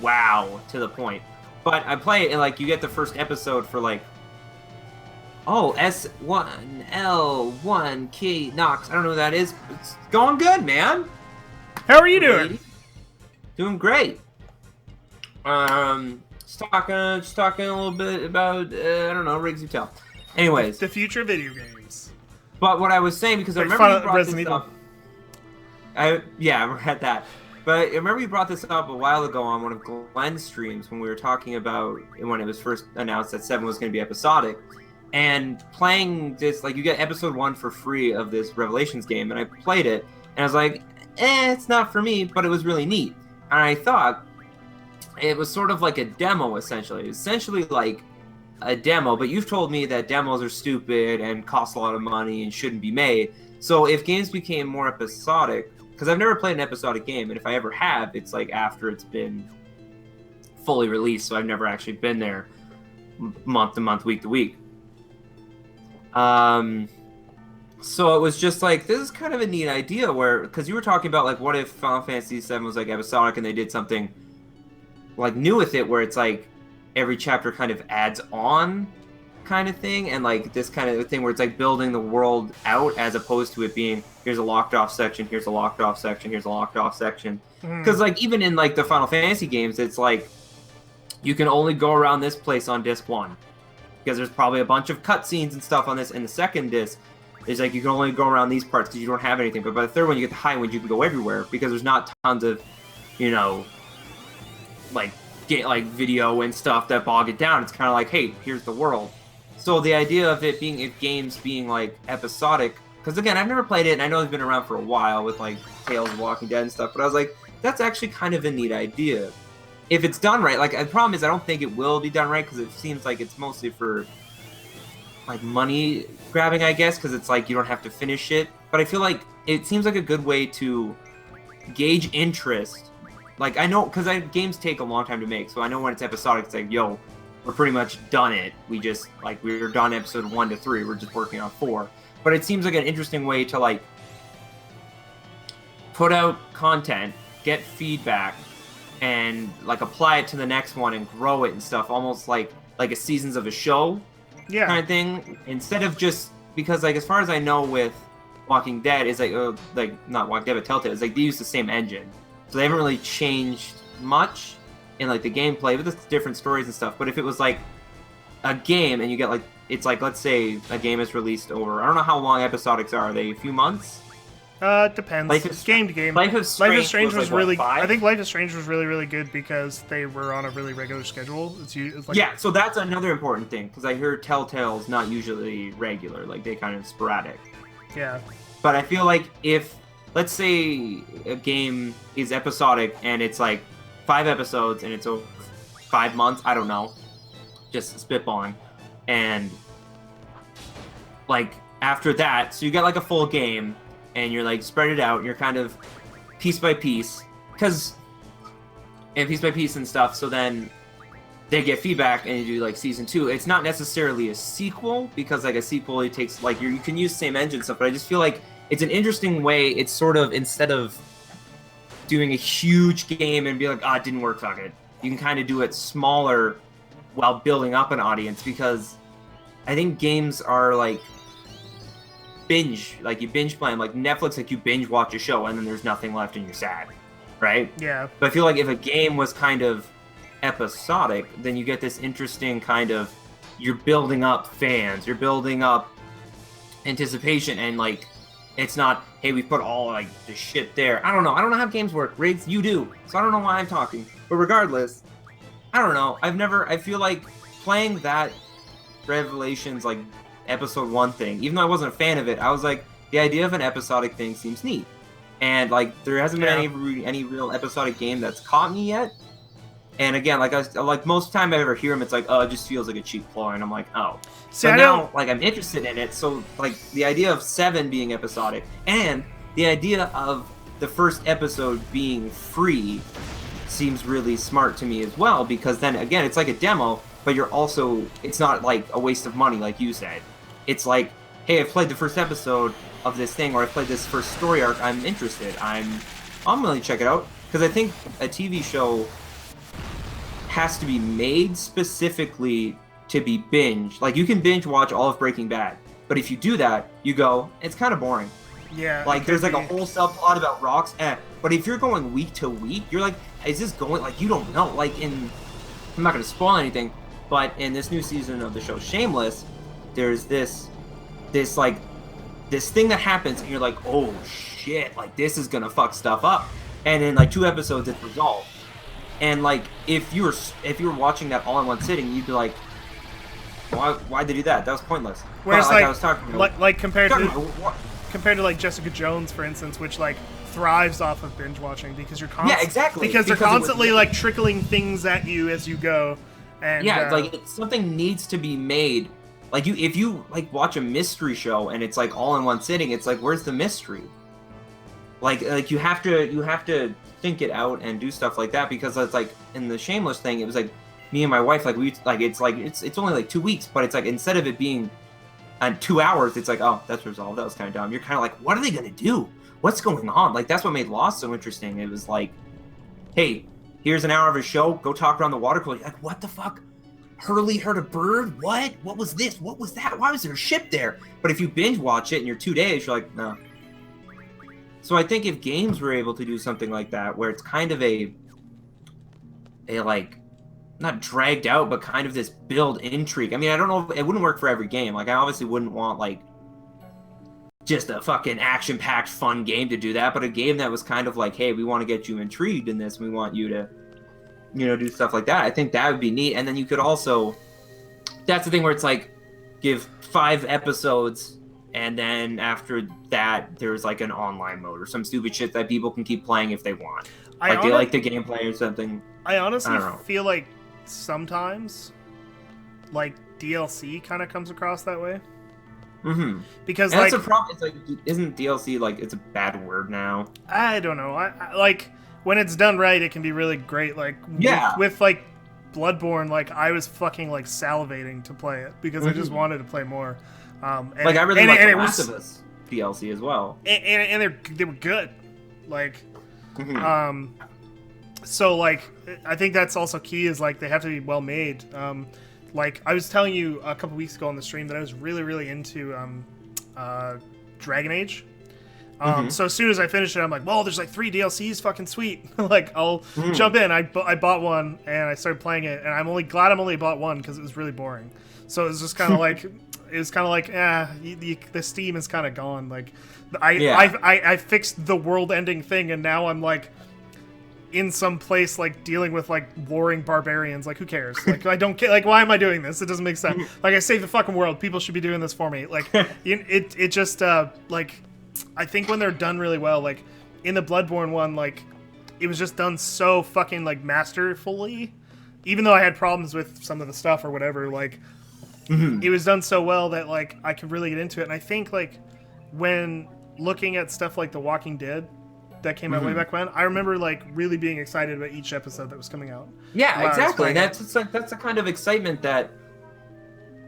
wow to the point. But I play it and like you get the first episode for like, oh, S1L1K Knox. I don't know who that is. It's going good, man. How are you doing? Doing great. Just talking a little bit about I don't know, rigs you tell. Anyways, The future of video games. but what I was saying because I Like remember you brought Resident this Evil. up. I read that. But I remember you brought this up a while ago on one of Glenn's streams when we were talking about when it was first announced that 7 was going to be episodic. And playing this, like, you get episode 1 for free of this Revelations game, and I played it, and I was like, it's not for me, but it was really neat. And I thought it was sort of like a demo, essentially. Essentially like a demo, but you've told me that demos are stupid and cost a lot of money and shouldn't be made. So if games became more episodic, because I've never played an episodic game, and if I ever have, it's like after it's been fully released, so I've never actually been there month to month, week to week. So it was just like, this is kind of a neat idea where, because you were talking about like, what if Final Fantasy VII was like episodic and they did something like new with it, where it's like every chapter kind of adds on kind of thing, and like this kind of thing where it's like building the world out as opposed to it being here's a locked off section, here's a locked off section, here's a locked off section. Because like even in like the Final Fantasy games, it's like you can only go around this place on disc 1 because there's probably a bunch of cutscenes and stuff on this. In the second disc, it's like you can only go around these parts because you don't have anything. But by the third one, you get the high ones, you can go everywhere because there's not tons of, you know, like video and stuff that bog it down. It's kind of like, hey, here's the world. So the idea of it being, if games being like episodic, because again, I've never played it, and I know it's been around for a while with like Tales of Walking Dead and stuff, but I was like, that's actually kind of a neat idea. If it's done right, like the problem is I don't think it will be done right because it seems like it's mostly for like money grabbing, I guess, because it's like you don't have to finish it. But I feel like it seems like a good way to gauge interest. Like I know, because games take a long time to make, so I know when it's episodic, it's like, yo, we're pretty much done it. We just, like, we were done episode 1 to 3. We're just working on 4. But it seems like an interesting way to, like, put out content, get feedback, and, like, apply it to the next one and grow it and stuff. Almost like a seasons of a show kind of thing. Instead of just, because, like, as far as I know with Walking Dead, is like, not Walking Dead, but Telltale, it's like they use the same engine. So they haven't really changed much in like the gameplay, but it's different stories and stuff. But if it was like a game and you get like, it's like, let's say a game is released over, I don't know how long episodics are they, a few months? Depends. Life is Game to game. Life is Strange was like, really. what, 5? I think Life is Strange was really, really good because they were on a really regular schedule. It's like, yeah, so that's another important thing because I hear Telltale's not usually regular, like they kind of sporadic. Yeah. But I feel like if, let's say, a game is episodic and it's like 5 episodes and it's over 5 months, I don't know, just spitballing, and like after that, so you get like a full game. And you're like spread it out. And you're kind of piece by piece, and piece by piece and stuff. So then they get feedback, and you do like season 2. It's not necessarily a sequel because like a sequel, it takes like you can use the same engine stuff. But I just feel like it's an interesting way. It's sort of instead of doing a huge game and be like, it didn't work, fuck it. You can kind of do it smaller while building up an audience because I think games are like. You binge play them, like Netflix, like you binge watch a show and then there's nothing left and you're sad, right? Yeah. But I feel like if a game was kind of episodic, then you get this interesting kind of, you're building up fans, you're building up anticipation, and like, it's not, hey, we put all like the shit there. I don't know how games work. Riggs, you do. So I don't know why I'm talking. But regardless, I don't know. I feel like playing that Revelations, like, episode 1 thing, even though I wasn't a fan of it, I was like, the idea of an episodic thing seems neat, and like there hasn't been any real episodic game that's caught me yet. And again, like most time I ever hear them, it's like, it just feels like a cheap ploy, and I'm like, so now like I'm interested in it. So like the idea of 7 being episodic and the idea of the first episode being free seems really smart to me as well, because then again it's like a demo, but it's not like a waste of money like you said. It's like, hey, I've played the first episode of this thing, or I've played this first story arc, I'm interested. I'm willing to check it out. Because I think a TV show has to be made specifically to be binge. Like, you can binge watch all of Breaking Bad, but if you do that, you go, it's kind of boring. Yeah. Like, there's like a whole subplot about rocks, but if you're going week to week, you're like, is this going, like, you don't know. Like, I'm not going to spoil anything, but in this new season of the show Shameless, there's this thing that happens, and you're like, oh shit, like this is gonna fuck stuff up, and in like 2 episodes it's resolved. And like if you were watching that all in one sitting, you'd be like, why'd they do that? That was pointless. Whereas but, like I was talking about, like compared to like Jessica Jones, for instance, which like thrives off of binge watching because you're exactly, because they're constantly like trickling things at you as you go. And like something needs to be made. Like if you like watch a mystery show and it's like all in one sitting, it's like, where's the mystery? Like you have to think it out and do stuff like that, because it's like in the Shameless thing, it was like me and my wife, like it's only like 2 weeks, but it's like instead of it being 2 hours, it's like, that's resolved. That was kind of dumb. You're kind of like, what are they gonna do? What's going on? Like that's what made Lost so interesting. It was like, hey, here's an hour of a show. Go talk around the water cooler. You're like, what the fuck? Hurley heard a bird? What? What was this? What was that? Why was there a ship there? But if you binge watch it in your 2 days, you're like, no. So I think if games were able to do something like that, where it's kind of a like, not dragged out, but kind of this build intrigue. I mean, I don't know, it wouldn't work for every game. Like, I obviously wouldn't want, like, just a fucking action-packed fun game to do that, but a game that was kind of like, hey, we want to get you intrigued in this, we want you to, do stuff like that. I think that would be neat. And then you could also, that's the thing where it's like, give 5 episodes, and then after that, there's like an online mode or some stupid shit that people can keep playing if they want. Like, they like the gameplay or something. I honestly feel like sometimes, like, DLC kind of comes across that way. Mm-hmm. Because, and like, that's a problem. It's like, isn't DLC, like, it's a bad word now? I don't know. I like, when it's done right, it can be really great. Like, yeah. with like, Bloodborne, like, I was fucking, like, salivating to play it because I just wanted to play more. And like, I really like The Last of Us DLC as well. And they were good. Like, so, like, I think that's also key, is, like, they have to be well made. Like, I was telling you a couple weeks ago on the stream that I was really, really into Dragon Age. So as soon as I finished it, I'm like, well, there's like 3 DLCs, fucking sweet. Like, I'll jump in. I bought one, and I started playing it, and I'm only glad I'm only bought one, because it was really boring. So it was just kind of like the steam is kind of gone. Like I fixed the world-ending thing, and now I'm like in some place like dealing with like warring barbarians. Like, who cares? Like, I don't care. Like, why am I doing this? It doesn't make sense. Like, I saved the fucking world. People should be doing this for me. Like, it just like, I think when they're done really well, like in the Bloodborne one, like it was just done so fucking like masterfully. Even though I had problems with some of the stuff or whatever, like it was done so well that like I could really get into it. And I think like when looking at stuff like The Walking Dead that came out way back when, I remember like really being excited about each episode that was coming out. Yeah, exactly. That's the kind of excitement that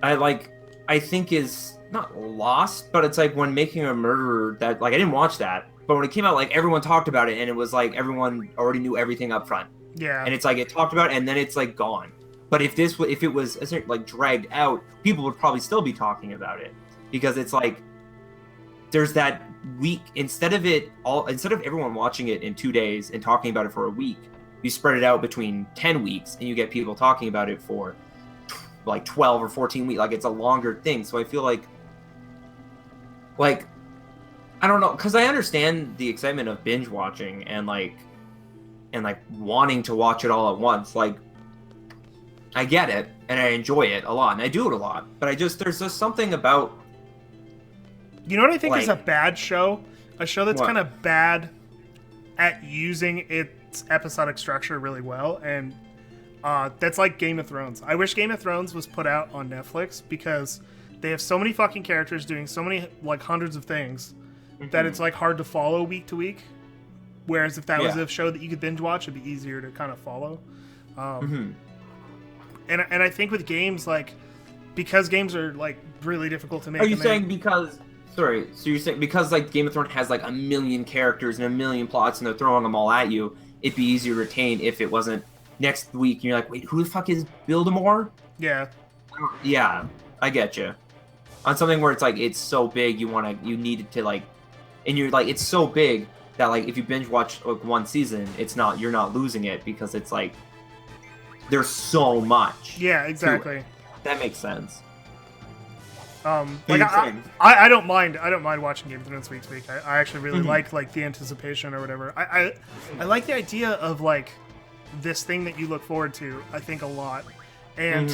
I think is not lost, but it's like when Making a Murderer, that like I didn't watch that, but when it came out, like everyone talked about it, and it was like everyone already knew everything up front. Yeah. And it's like it talked about it, and then it's like gone. But if it was like dragged out, people would probably still be talking about it, because it's like there's that week, instead of everyone watching it in 2 days and talking about it for a week, you spread it out between 10 weeks and you get people talking about it for like 12 or 14 weeks. Like, it's a longer thing. So I feel like I don't know, because I understand the excitement of binge watching and wanting to watch it all at once. Like, I get it and I enjoy it a lot and I do it a lot, but there's just something about, you know what I think is a bad show? A show that's kind of bad at using its episodic structure really well, and that's like Game of Thrones. I wish Game of Thrones was put out on Netflix, because they have so many fucking characters doing so many, like, hundreds of things that it's like hard to follow week to week. Whereas if that was a show that you could binge watch, it'd be easier to kind of follow. And I think with games, like, because games are like really difficult to make. Are you saying because? Sorry, so you're saying because like Game of Thrones has like a million characters and a million plots and they're throwing them all at you, it'd be easier to retain if it wasn't next week and you're like, wait, who the fuck is Bildemore? Yeah. Yeah, I get you. On something where it's like, it's so big, you need it to like, and you're like, it's so big that like if you binge watch like one season, you're not losing it, because it's like there's so much. Yeah, exactly. That makes sense. Like I don't mind watching Game of Thrones week to week. I actually really like the anticipation or whatever. I like the idea of like this thing that you look forward to, I think, a lot. And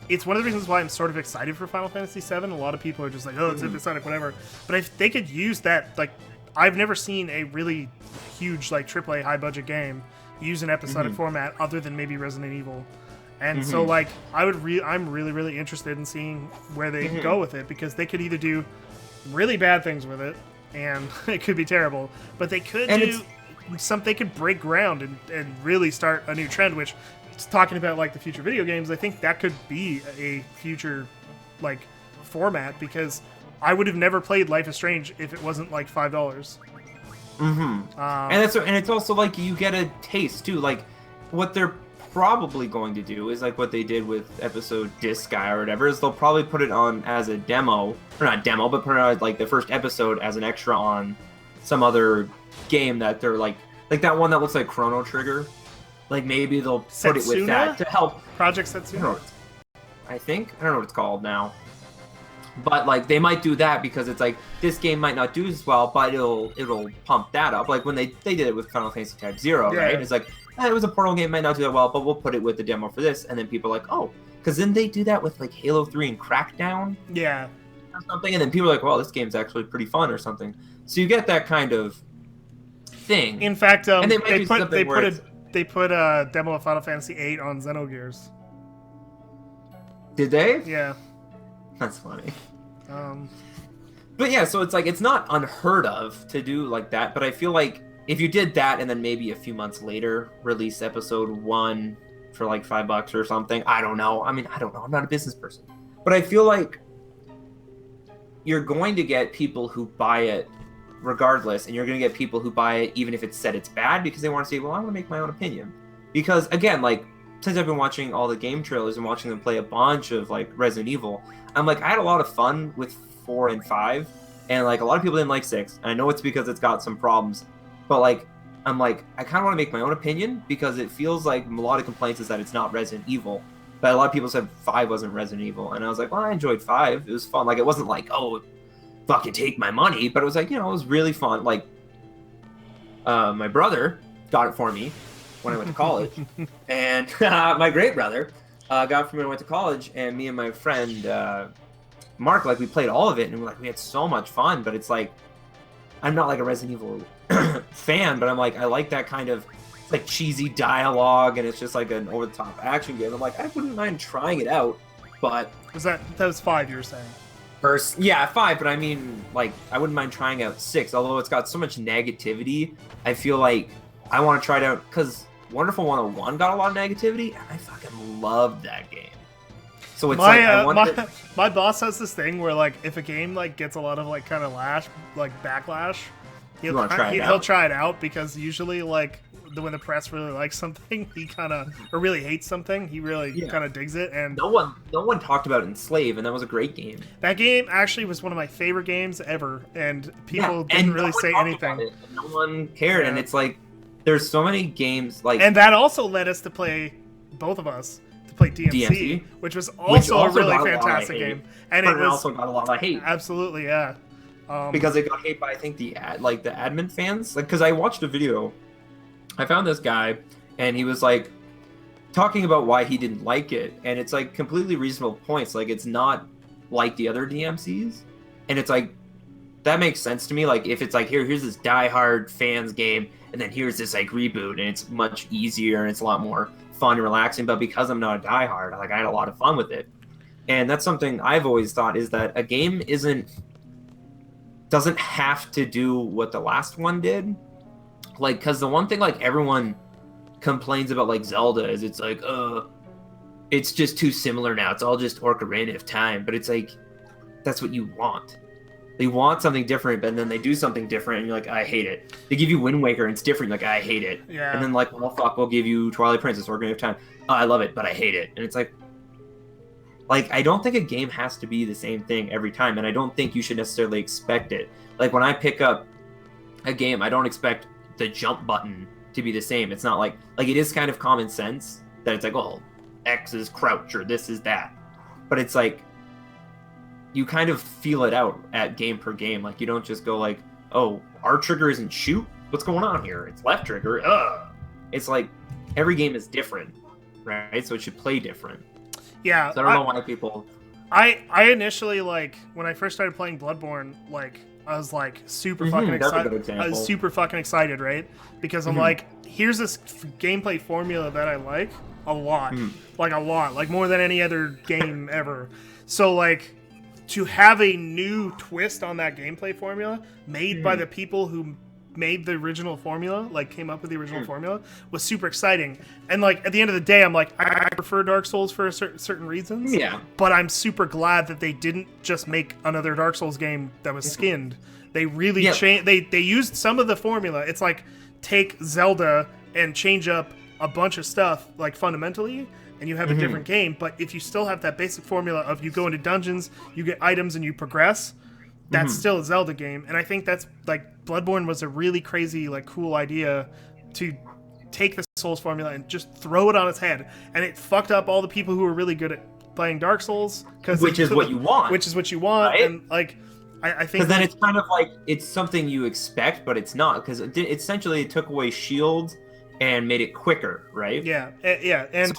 it's one of the reasons why I'm sort of excited for Final Fantasy VII. A lot of people are just like, oh, it's episodic, whatever. But if they could use that, like, I've never seen a really huge like AAA high budget game use an episodic format other than maybe Resident Evil. And so, like, I'm really, really interested in seeing where they go with it, because they could either do really bad things with it, and it could be terrible, but they could they could break ground and really start a new trend, which, talking about, like, the future video games, I think that could be a future, like, format, because I would have never played Life is Strange if it wasn't, like, $5. And it's also, like, you get a taste, too. Like, what they're probably going to do is like what they did with episode Disc Guy or whatever, is they'll probably put it on as a demo, or not demo, but put it on like the first episode as an extra on some other game that they're like that one that looks like Chrono Trigger. Like, maybe they'll put it with that to help. Project Setsuna? I don't know what it's called now. But like they might do that, because it's like this game might not do as well, but it'll pump that up. Like when they did it with Final Fantasy Type 0, right? It's like, it was a Portal game, might not do that well, but we'll put it with the demo for this, and then people are like, oh, because then they do that with like Halo 3 and Crackdown, or something, and then people are like, well, this game's actually pretty fun or something. So you get that kind of thing. In fact, and they put a demo of Final Fantasy VIII on Xenogears. Did they? Yeah. That's funny. But yeah, so it's like, it's not unheard of to do like that, but I feel like if you did that and then maybe a few months later release episode 1 for like $5 or something, I don't know. I mean, I don't know. I'm not a business person. But I feel like you're going to get people who buy it regardless, and you're going to get people who buy it even if it's said it's bad, because they want to say, well, I want to make my own opinion. Because again, like, since I've been watching all the game trailers and watching them play a bunch of like Resident Evil, I'm like, I had a lot of fun with 4 and 5, and like a lot of people didn't like 6, and I know it's because it's got some problems, but like, I'm like, I kind of want to make my own opinion, because it feels like a lot of complaints is that it's not Resident Evil, But a lot of people said 5 wasn't Resident Evil, and I was like, well, I enjoyed 5. It was fun. Like, it wasn't like, oh, fucking take my money, but it was like, you know, it was really fun. Like, my brother got it for me when I went to college, and my great brother got it for me when I went to college, and me and my friend Mark, like, we played all of it, and we had so much fun. But it's like, I'm not like a Resident Evil fan, but I'm like, I like that kind of like cheesy dialogue, and it's just like an over-the-top action game. I'm like, I wouldn't mind trying it out, but that was 5 you were saying? Yeah, 5, but I mean, like, I wouldn't mind trying out 6, although it's got so much negativity. I feel like I want to try it out, because Wonderful 101 got a lot of negativity, and I fucking loved that game. So it's my boss has this thing where, like, if a game, like, gets a lot of, like, kind of backlash, he'll try it out, because usually, like, when the press really likes something, he kind of, or really hates something, he really kind of digs it. And no one talked about Enslave, and that was a great game. That game actually was one of my favorite games ever, and people didn't really say anything. No one cared, and it's like, there's so many games, like, and that also led us to play, both of us, to play DMC, which was also a really fantastic game, and it also got a lot of hate. Absolutely, yeah. Because it got hate by, I think, the admin fans, like, because I watched a video. I found this guy, and he was like talking about why he didn't like it, and it's like completely reasonable points. Like, it's not like the other DMCs, and it's like, that makes sense to me. Like, if it's like, here's this diehard fans game, and then here's this like reboot, and it's much easier and it's a lot more fun and relaxing. But because I'm not a diehard, like, I had a lot of fun with it, and that's something I've always thought, is that a game doesn't have to do what the last one did. Like, because the one thing, like, everyone complains about, like, Zelda is it's like, it's just too similar now. It's all just Ocarina of Time. But it's like, that's what you want. They want something different, but then they do something different, and you're like, I hate it. They give you Wind Waker, and it's different. Like, I hate it. Yeah. And then, like, well, fuck, we'll give you Twilight Princess, Ocarina of Time. Oh, I love it, but I hate it. And it's like, I don't think a game has to be the same thing every time, and I don't think you should necessarily expect it. Like, when I pick up a game, I don't expect the jump button to be the same. It's not like it is kind of common sense that it's like, oh, X is crouch or this is that, but it's like you kind of feel it out at game per game. Like, you don't just go like, oh, R trigger isn't shoot, what's going on here, it's left trigger. It's like every game is different, right? So it should play different. Yeah. So I don't know why people. I initially, like, when I first started playing Bloodborne, like, I was like super fucking excited. I was super fucking excited, right? Because I'm like, here's this gameplay formula that I like a lot, like more than any other game ever. So, like, to have a new twist on that gameplay formula made by the people who made the original formula, like, came up with the original formula, was super exciting. And, like, at the end of the day, I'm like, I prefer Dark Souls for certain reasons. Yeah. But I'm super glad that they didn't just make another Dark Souls game that was skinned. They really changed. They used some of the formula. It's like, take Zelda and change up a bunch of stuff, like, fundamentally, and you have a different game. But if you still have that basic formula of you go into dungeons, you get items, and you progress, that's still a Zelda game. And I think that's, like, Bloodborne was a really crazy, like, cool idea to take the Souls formula and just throw it on its head. And it fucked up all the people who were really good at playing Dark Souls. Which is what you want. Which is what you want. Right? And, like, I think... Because then it's kind of like, it's something you expect, but it's not. Because essentially it took away shields and made it quicker, right? Yeah, yeah. And...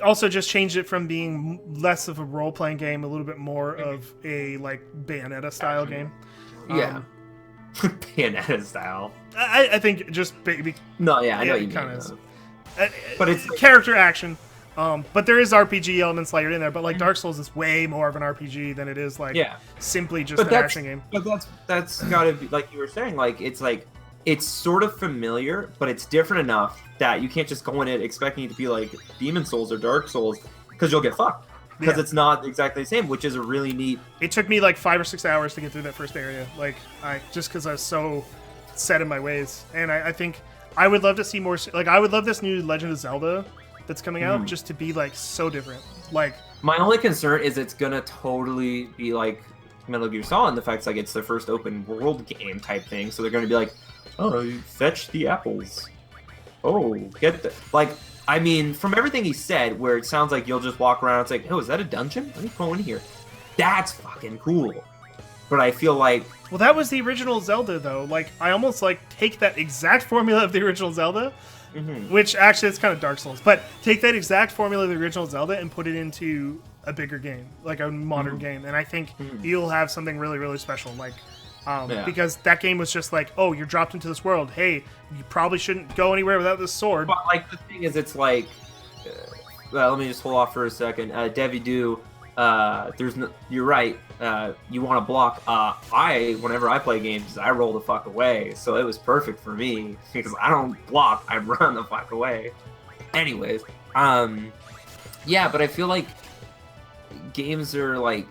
also just changed it from being less of a role-playing game, a little bit more of a, like, Bayonetta-style game. Yeah. Bayonetta style. I think just No, yeah, I know what you mean. But it's character action. But there is RPG elements layered in there. But, like, Dark Souls is way more of an RPG than it is, like, simply just an action game. But that's gotta be, like you were saying, like, it's sort of familiar, but it's different enough that you can't just go in it expecting it to be like Demon Souls or Dark Souls, because you'll get fucked. Because it's not exactly the same, which is a really neat... It took me like 5 or 6 hours to get through that first area, like, just because I was so set in my ways. And I think I would love to see more... Like, I would love this new Legend of Zelda that's coming out just to be, like, so different. Like, my only concern is it's gonna totally be like Metal Gear Solid, the fact like it's their first open world game type thing, so they're gonna be like, oh, you fetch the apples. Oh, get the... Like, I mean, from everything he said, where it sounds like you'll just walk around, it's like, oh, is that a dungeon? Let me go in here. That's fucking cool. But I feel like... Well, that was the original Zelda, though. Like, I almost, like, take that exact formula of the original Zelda, which, actually, it's kind of Dark Souls, but take that exact formula of the original Zelda and put it into a bigger game, like a modern game, and I think you'll have something really, really special, like... because that game was just like, oh, you're dropped into this world. Hey, you probably shouldn't go anywhere without this sword. But, like, the thing is, it's like... well, let me just hold off for a second. Devi Do, there's no... You're right. You want to block. Whenever I play games, I roll the fuck away. So it was perfect for me. Because I don't block, I run the fuck away. Anyways. Yeah, but I feel like games are, like...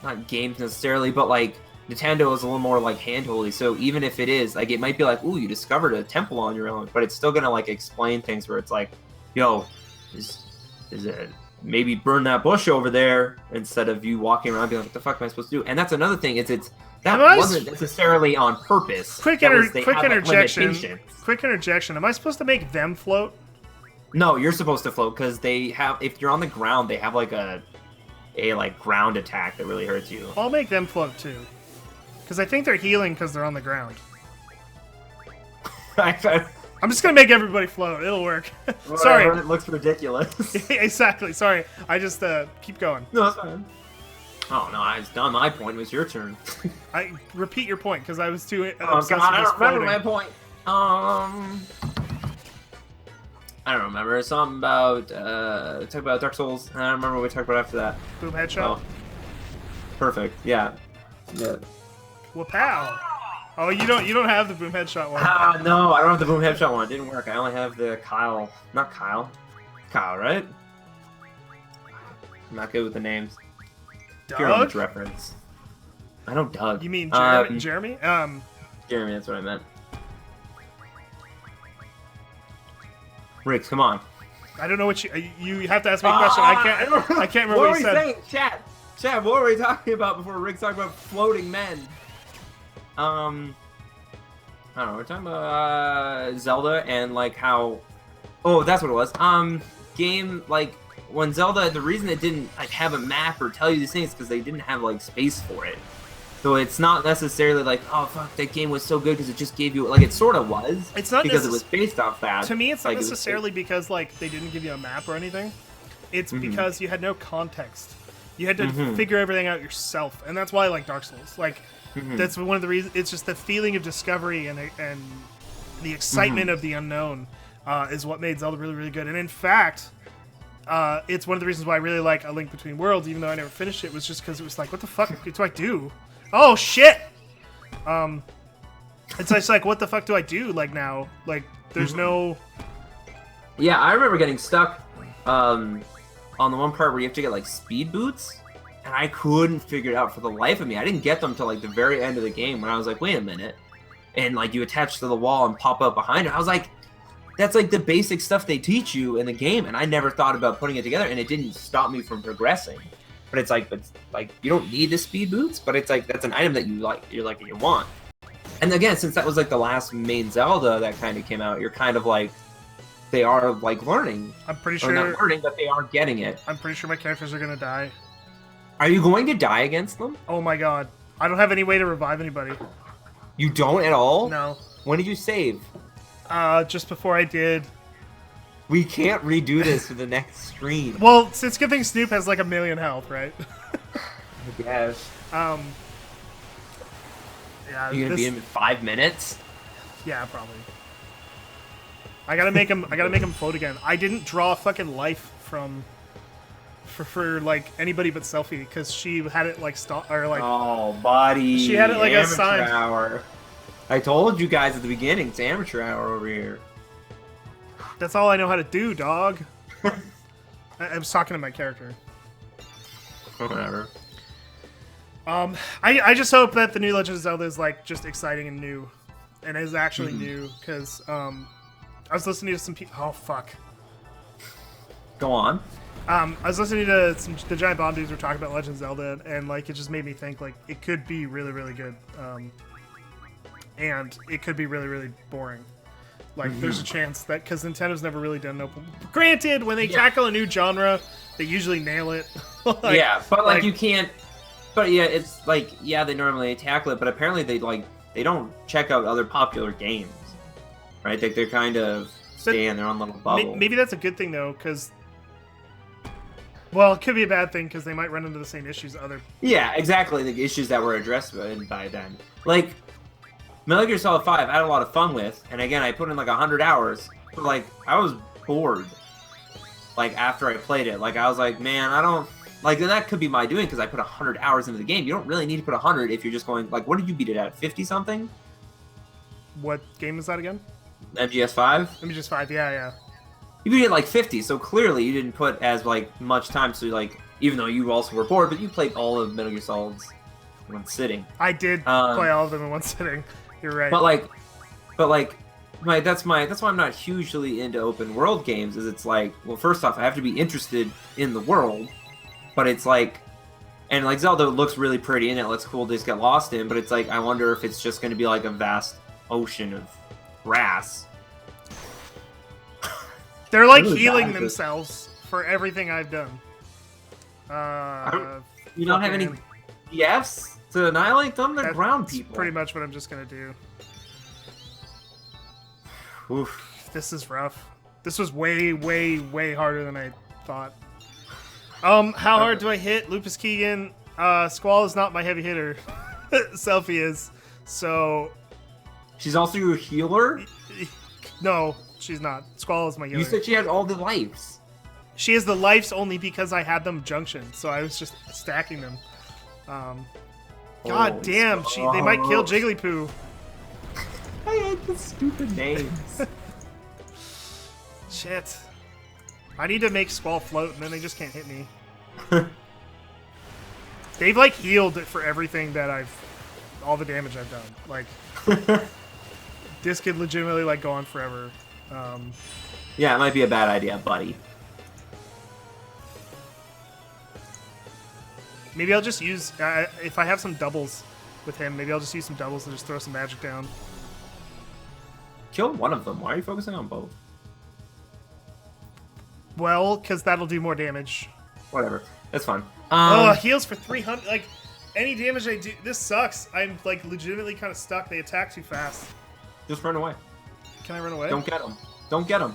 Not games necessarily, but, like... Nintendo is a little more like hand-holdy, so even if it is, like, it might be like, ooh, you discovered a temple on your own, but it's still gonna like explain things where it's like, yo, is it maybe burn that bush over there instead of you walking around being like, what the fuck am I supposed to do? And that's another thing, that wasn't necessarily on purpose. Quick interjection. Quick interjection. Am I supposed to make them float? No, you're supposed to float because they have. If you're on the ground, they have like a like ground attack that really hurts you. I'll make them float too. Because I think they're healing because they're on the ground. I'm just going to make everybody float. It'll work. Sorry. It looks ridiculous. Exactly. Sorry. I just keep going. No, that's fine. Oh, no. I was done. My point. It was your turn. I repeat your point because I was too obsessed with I don't remember my point. I don't remember. Something about... talk about Dark Souls. I don't remember what we talked about after that. Boom headshot? Oh. Perfect. Yeah. Yeah. Wapow! Oh, you don't have the boom headshot one. No, I don't have the boom headshot one. It didn't work. I only have the Kyle. Not Kyle. Kyle, right? I'm not good with the names. Doug? Reference. I know Doug. You mean Jeremy? Jeremy, that's what I meant. Riggs, come on. I don't know what you have to ask me a question. I can't remember what you said. What were we saying? Chad, what were we talking about before Riggs talked about floating men? I don't know, we're talking about Zelda and like how... Oh, that's what it was. Game, like, when Zelda, the reason it didn't like have a map or tell you these things is because they didn't have like space for it. So it's not necessarily like, oh fuck, that game was so good because it just gave you, like, it sort of was. It's not because it was based off that. To me, it's not necessarily because like they didn't give you a map or anything. It's because you had no context. You had to figure everything out yourself, and that's why I like Dark Souls. Like, that's one of the reasons. It's just the feeling of discovery and the excitement of the unknown is what made Zelda really, really good. And in fact, it's one of the reasons why I really like A Link Between Worlds, even though I never finished it, was just because it was like, what the fuck do I do? Oh shit! It's just like, what the fuck do I do? Like now, like there's no. Yeah, I remember getting stuck on the one part where you have to get like speed boots. And I couldn't figure it out for the life of me. I didn't get them till like the very end of the game when I was like, wait a minute. And like you attach to the wall and pop up behind it. I was like, that's like the basic stuff they teach you in the game. And I never thought about putting it together, and it didn't stop me from progressing. But it's like you don't need the speed boots, but it's like that's an item that you want. And again, since that was like the last main Zelda that kind of came out, you're kind of like, they are like learning. I'm pretty sure. Or not learning, but they are getting it. I'm pretty sure my characters are gonna die. Are you going to die against them? Oh my god. I don't have any way to revive anybody. You don't at all? No. When did you save? Just before I did. We can't redo this for the next stream. Well, it's a good thing Snoop has like 1,000,000 health, right? I guess. Yeah. You're gonna beat him in 5 minutes? Yeah, probably. I gotta make him float again. I didn't draw fucking life from for like anybody but Selphie because she had it like oh, buddy. She had it like assigned. Hour. I told you guys at the beginning, it's amateur hour over here. That's all I know how to do, dog. I was talking to my character. Whatever. I just hope that the new Legend of Zelda is like just exciting and new, and is actually new because I was listening to some people. Oh fuck. Go on. I was listening to the Giant Bomb dudes were talking about Legend of Zelda, and like it just made me think like it could be really, really good, and it could be really, really boring. Like, there's a chance that, because Nintendo's never really done open. Granted, when they tackle a new genre, they usually nail it. Like, yeah, but like you can't. But yeah, it's like they normally tackle it, but apparently they don't check out other popular games, right? Like they're kind of stay in their own little bubble. Maybe that's a good thing though, because. Well, it could be a bad thing because they might run into the same issues other. Yeah, exactly. The issues that were addressed by then. Like, Metal Gear Solid 5, I had a lot of fun with, and again, I put in like 100 hours, but like, I was bored. Like, after I played it, like, I was like, man, I don't. Like, and that could be my doing because I put 100 hours into the game. You don't really need to put 100 if you're just going, like, what did you beat it at? 50 something? What game is that again? MGS5? MGS5, yeah. You beat it like 50, so clearly you didn't put as like much time. So like, even though you also were bored, but you played all of Metal Gear Solid's in one sitting. I did play all of them in one sitting. You're right. But that's why I'm not hugely into open world games. Is it's like, well, first off, I have to be interested in the world, but it's like, and like Zelda looks really pretty and it looks cool to just get lost in. But it's like, I wonder if it's just going to be like a vast ocean of grass. They're like healing themselves for everything I've done. You don't have any DFs to annihilate them? They're ground people. Pretty much what I'm just gonna do. Oof. This is rough. This was way, way, way harder than I thought. How hard do I hit? Lupus Keegan. Squall is not my heavy hitter. Selphie is. So. She's also your healer? No. She's not. Squall is my healer. You said she had all the lives. She has the lives only because I had them junctioned, so I was just stacking them. God damn, they might kill Jigglypoo. I hate the stupid names. Shit. I need to make Squall float, and then they just can't hit me. They've, like, healed it for everything that all the damage I've done. Like, this could legitimately, like, go on forever. Yeah, it might be a bad idea, buddy. Maybe I'll just use, if I have some doubles with him, maybe I'll just use some doubles and just throw some magic down. Kill one of them. Why are you focusing on both? Well, because that'll do more damage. Whatever. That's fine. Heals for 300. Like, any damage I do, this sucks. I'm, like, legitimately kind of stuck. They attack too fast. Just run away. Can I run away? Don't get them. Don't get them.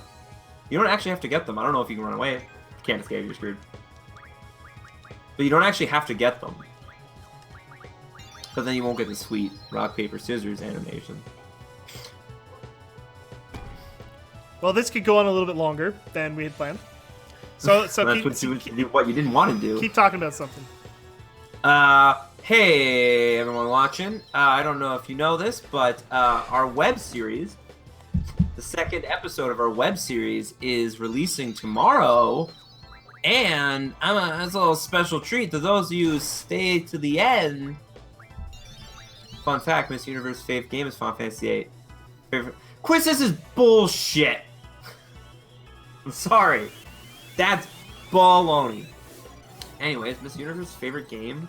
You don't actually have to get them. I don't know if you can run away. If you can't escape, you're screwed. But you don't actually have to get them. But then you won't get the sweet rock, paper, scissors animation. Well, this could go on a little bit longer than we had planned. So that's what you didn't want to do. Keep talking about something. Hey, everyone watching. I don't know if you know this, but our web series, the second episode of our web series, is releasing tomorrow. And that's a little special treat to those of you who stay to the end. Fun fact, Miss Universe's favorite game is Final Fantasy VIII. Quiz, this is bullshit. I'm sorry. That's baloney. Anyways, Miss Universe's favorite game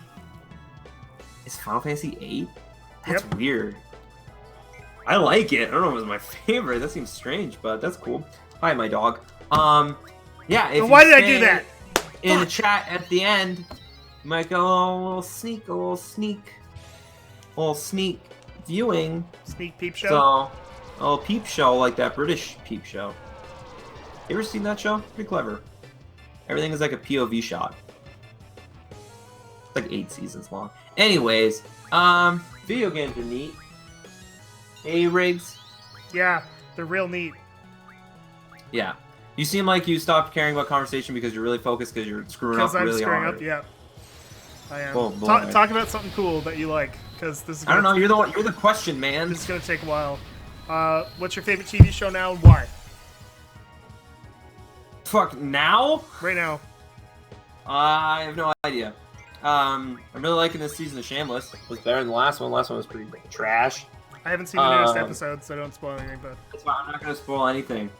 is Final Fantasy VIII? That's weird. I like it. I don't know if it's my favorite. That seems strange, but that's cool. Hi, my dog. Yeah, if why did I do that? In the chat at the end, you might go a little sneak viewing. Sneak peep show? So, a little peep show like that British peep show. You ever seen that show? Pretty clever. Everything is like a POV shot. It's like 8 seasons long. Anyways, video games are neat. Hey, Riggs. Yeah, they're real neat. Yeah. You seem like you stopped caring about conversation because you're really focused because you're screwing up really hard. Because I'm screwing up, yeah. I am. Oh, boy. Talk about something cool that you like, because this is. I don't know. You're the question, man. This is gonna take a while. What's your favorite TV show now, and why? Fuck now? Right now. I have no idea. I'm really liking this season of Shameless. It was better than the last one. The last one was pretty trash. I haven't seen the newest episode, so don't spoil anything. But that's fine. I'm not gonna spoil anything.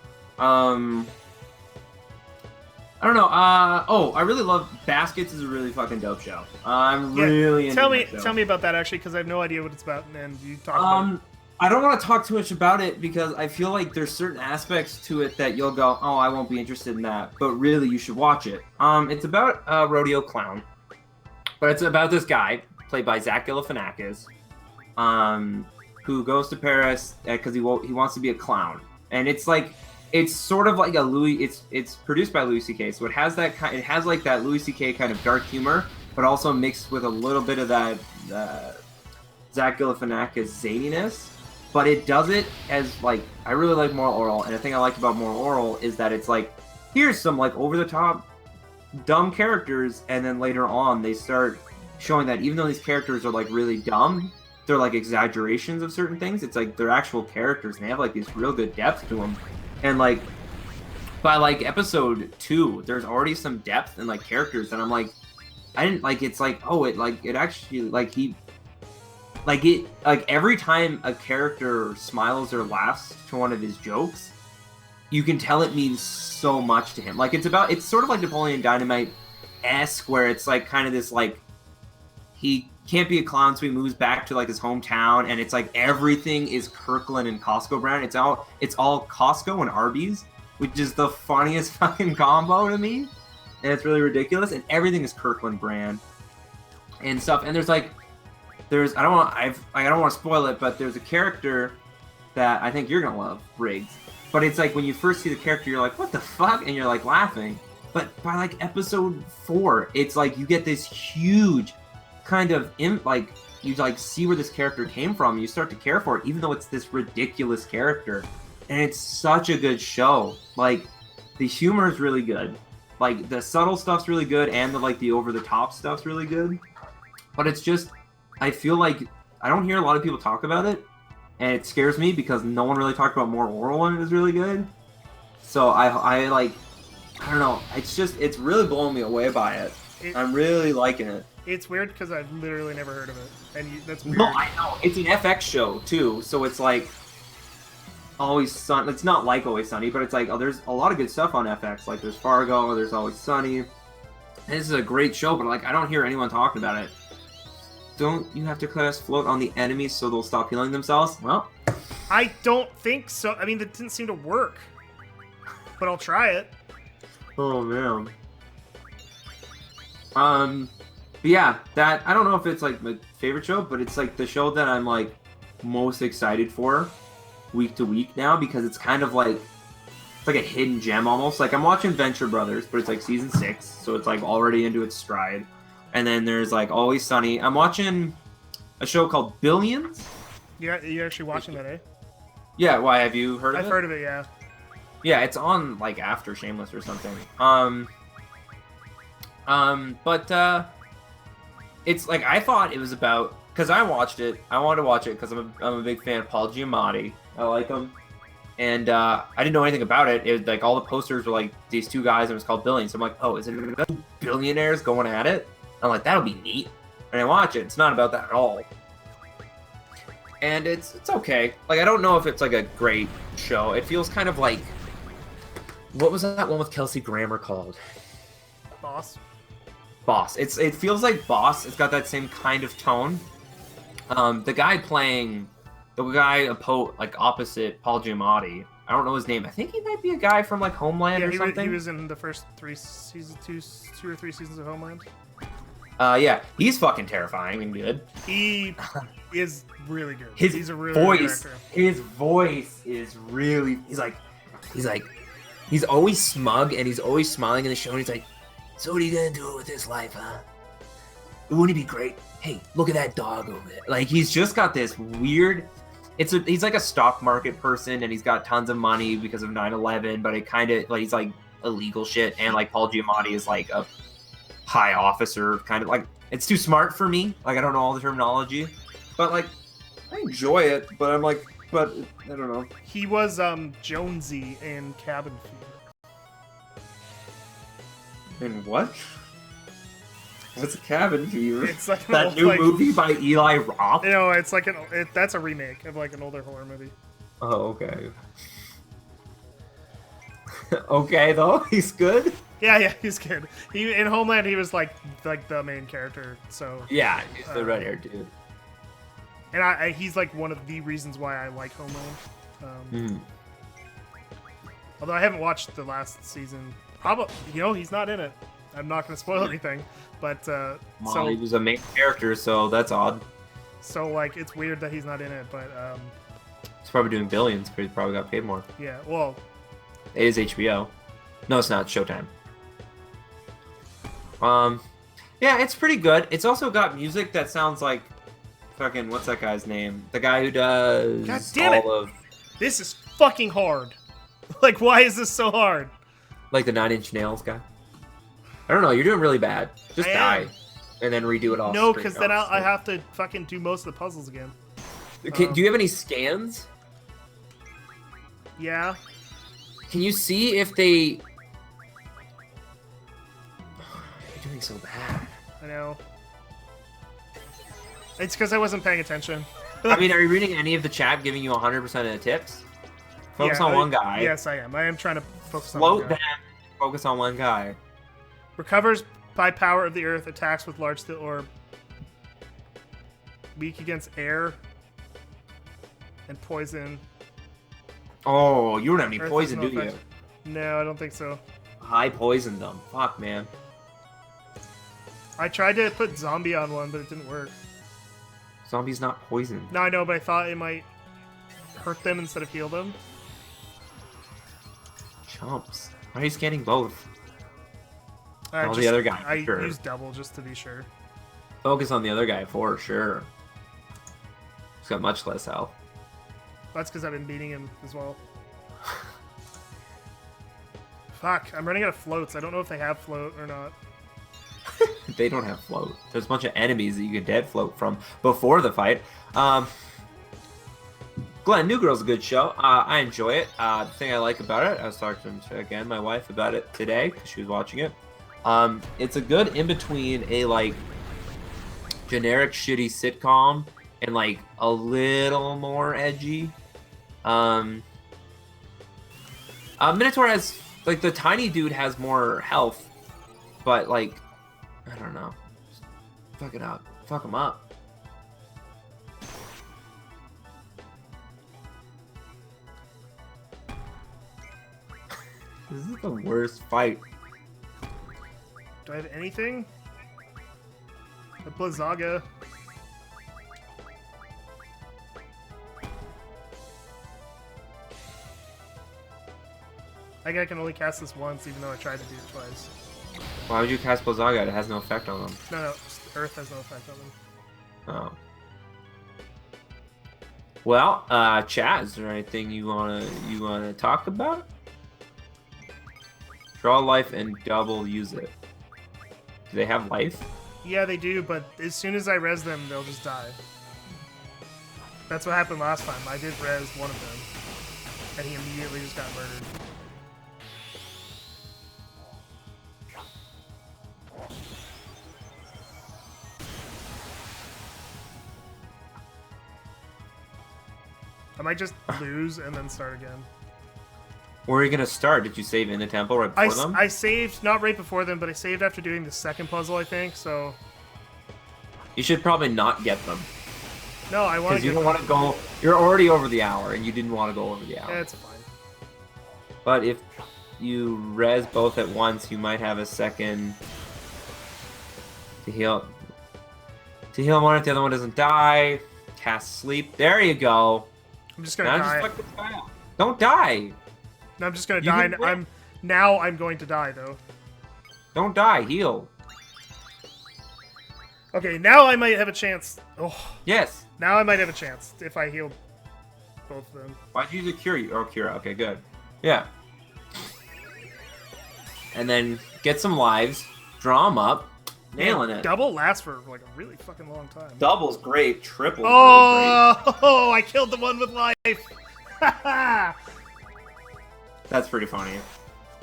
I don't know. I really love Baskets. Is a really fucking dope show. I'm really into that show. Tell me about that actually, because I have no idea what it's about. And you talk about it. I don't want to talk too much about it because I feel like there's certain aspects to it that you'll go, oh, I won't be interested in that. But really, you should watch it. It's about a rodeo clown, but it's about this guy played by Zach Galifianakis, who goes to Paris because he wants to be a clown, and it's sort of like a Louis. It's produced by Louis C.K. So it has like that Louis C.K. kind of dark humor, but also mixed with a little bit of that Zach Galifianakis zaniness. But it does it as like I really like Moral Orel, and the thing I like about Moral Orel is that it's like here's some like over the top dumb characters, and then later on they start showing that even though these characters are like really dumb, they're like exaggerations of certain things. It's like they're actual characters, and they have like this real good depth to them. And like by like episode 2, there's already some depth and like characters that I'm like, I didn't like. It's like it actually every time a character smiles or laughs to one of his jokes, you can tell it means so much to him. Like it's sort of like Napoleon Dynamite-esque, where it's like kind of this like he can't be a clown, so he moves back to like his hometown, and it's like everything is Kirkland and Costco brand. It's all Costco and Arby's, which is the funniest fucking combo to me, and it's really ridiculous. And everything is Kirkland brand and stuff. And I don't want to spoil it, but there's a character that I think you're gonna love, Riggs. But it's like when you first see the character, you're like, what the fuck? And you're like laughing. But by like episode 4, it's like you get this huge kind of you like see where this character came from. You start to care for it, even though it's this ridiculous character. And it's such a good show. Like the humor is really good. Like the subtle stuff's really good, and the over the top stuff's really good. But it's just I feel like I don't hear a lot of people talk about it, and it scares me because no one really talked about Moral Orel when it was really good. So I don't know. It's really blowing me away by it. I'm really liking it. It's weird because I've literally never heard of it, and that's weird. No, I know. It's an FX show too, so it's like Always Sunny. It's not like Always Sunny, but it's like there's a lot of good stuff on FX. Like there's Fargo, there's Always Sunny. And this is a great show, but like I don't hear anyone talking about it. Don't you have to cast float on the enemies so they'll stop healing themselves? Well, I don't think so. I mean, that didn't seem to work, but I'll try it. Oh man. But yeah, that I don't know if it's like my favorite show, but it's like the show that I'm like most excited for week to week now, because it's kind of like it's like a hidden gem almost. Like I'm watching Venture Brothers, but it's like season 6, so it's like already into its stride. And then there's like Always Sunny. I'm watching a show called Billions. Yeah, you're actually watching that, eh? Yeah, why have you heard of it? I've heard of it, yeah. Yeah, it's on like after Shameless or something. But it's like I thought it was about, because I watched it. I wanted to watch it because I'm a big fan of Paul Giamatti. I like him, and I didn't know anything about it. It was like all the posters were like these two guys, and it was called Billions. So I'm like, oh, is it about billionaires going at it? I'm like, that'll be neat. And I watch it. It's not about that at all. And it's okay. Like I don't know if it's like a great show. It feels kind of like, what was that one with Kelsey Grammer called? Boss. It feels like Boss. It's got that same kind of tone. The guy playing like opposite Paul Giamatti. I don't know his name. I think he might be a guy from like Homeland or something. He was in the first 2 or 3 seasons of Homeland. Yeah, he's fucking terrifying and good. He is really good. He's a really voice. Good actor. His voice is really. He's always smug and he's always smiling in the show. And he's like, "So what are you gonna do with this life, huh? Wouldn't it be great? Hey, look at that dog over there." Like he's just got this weird. He's like a stock market person, and he's got tons of money because of 9/11. But it kind of like he's like illegal shit, and like Paul Giamatti is like a high officer, kind of like it's too smart for me. Like I don't know all the terminology, but like I enjoy it. But I'm like, but I don't know. He was Jonesy in Cabin Fever. In what? What's a Cabin Fever? It's like that new movie by Eli Roth. You know, it's like that's a remake of like an older horror movie. Oh, okay. Okay, though he's good. Yeah, he's good. He in Homeland he was like the main character. So yeah, he's the red-haired dude. And he's like one of the reasons why I like Homeland. Although I haven't watched the last season. Probably, he's not in it. I'm not going to spoil anything, but Molly was a main character, so that's odd. So like, it's weird that he's not in it, but he's probably doing billions because he probably got paid more. Yeah, well, it is HBO. No, it's not. It's Showtime. Yeah, it's pretty good. It's also got music that sounds like fucking what's that guy's name? The guy who does God damn it! This is fucking hard. Like, why is this so hard? Like the 9 Inch Nails guy. I don't know. You're doing really bad. Just die, and then redo it all. No, because then I have to fucking do most of the puzzles again. Okay, do you have any scans? Yeah. Can you see if they? You're doing so bad. I know. It's because I wasn't paying attention. I mean, are you reading any of the chat giving you 100% of the tips? Focus on one guy. Yes, I am. I am trying to focus on one one guy. Them. Focus on one guy. Recovers by power of the earth. Attacks with large steel orb. Weak against air. And poison. Oh, you don't have any Earth poison, no do effect. you? No, I don't think so. I poisoned them. Fuck, man. I tried to put zombie on one, but it didn't work. Zombie's not poisoned. No, I know, but I thought it might hurt them instead of heal them. Chumps. Why are you scanning both? The other guy. I used double just to be sure. Focus on the other guy for sure. He's got much less health. That's because I've been beating him as well. Fuck, I'm running out of floats. I don't know if they have float or not. They don't have float. There's a bunch of enemies that you could dead float from before the fight. Glenn, New Girl's a good show. I enjoy it. The thing I like about it, I was talking to, again, my wife about it today because she was watching it. It's a good in-between a, like, generic shitty sitcom and, like, a little more edgy. Minotaur has, like, the tiny dude has more health, but, like, I don't know. Just fuck it up. Fuck him up. This is the worst fight. Do I have anything? The Blizzaga. I think I can only cast this once, even though I tried to do it twice. Why would you cast Blizzaga? It has no effect on them. No, Earth has no effect on them. Oh. Well, chat, is there anything you wanna talk about? Draw life and double use it. Do they have life? Yeah, they do, but as soon as I res them, they'll just die. That's what happened last time. I did res one of them, and he immediately just got murdered. I might just lose and then start again. Where are you gonna start? Did you save in the temple right before them? I saved, not right before them, but I saved after doing the second puzzle, I think, so... You should probably not get them. No, I want to. Because you don't want to go. You're already over the hour, and you didn't want to go over the hour. Yeah, it's fine. But if you res both at once, you might have a second to heal. To heal one if the other one doesn't die. Cast sleep. There you go. I'm just gonna die. Just fuck this guy up. Don't die. No, I'm just gonna die. And I'm going to die though. Don't die. Heal. Okay, now I might have a chance. Oh. Yes. Now I might have a chance if I heal both of them. Why'd you use a cure? Oh, cure. Okay, good. Yeah. And then get some lives, draw them up, nailing it. Double lasts for like a really fucking long time. Double's great. Triple's really great. Oh, I killed the one with life. That's pretty funny.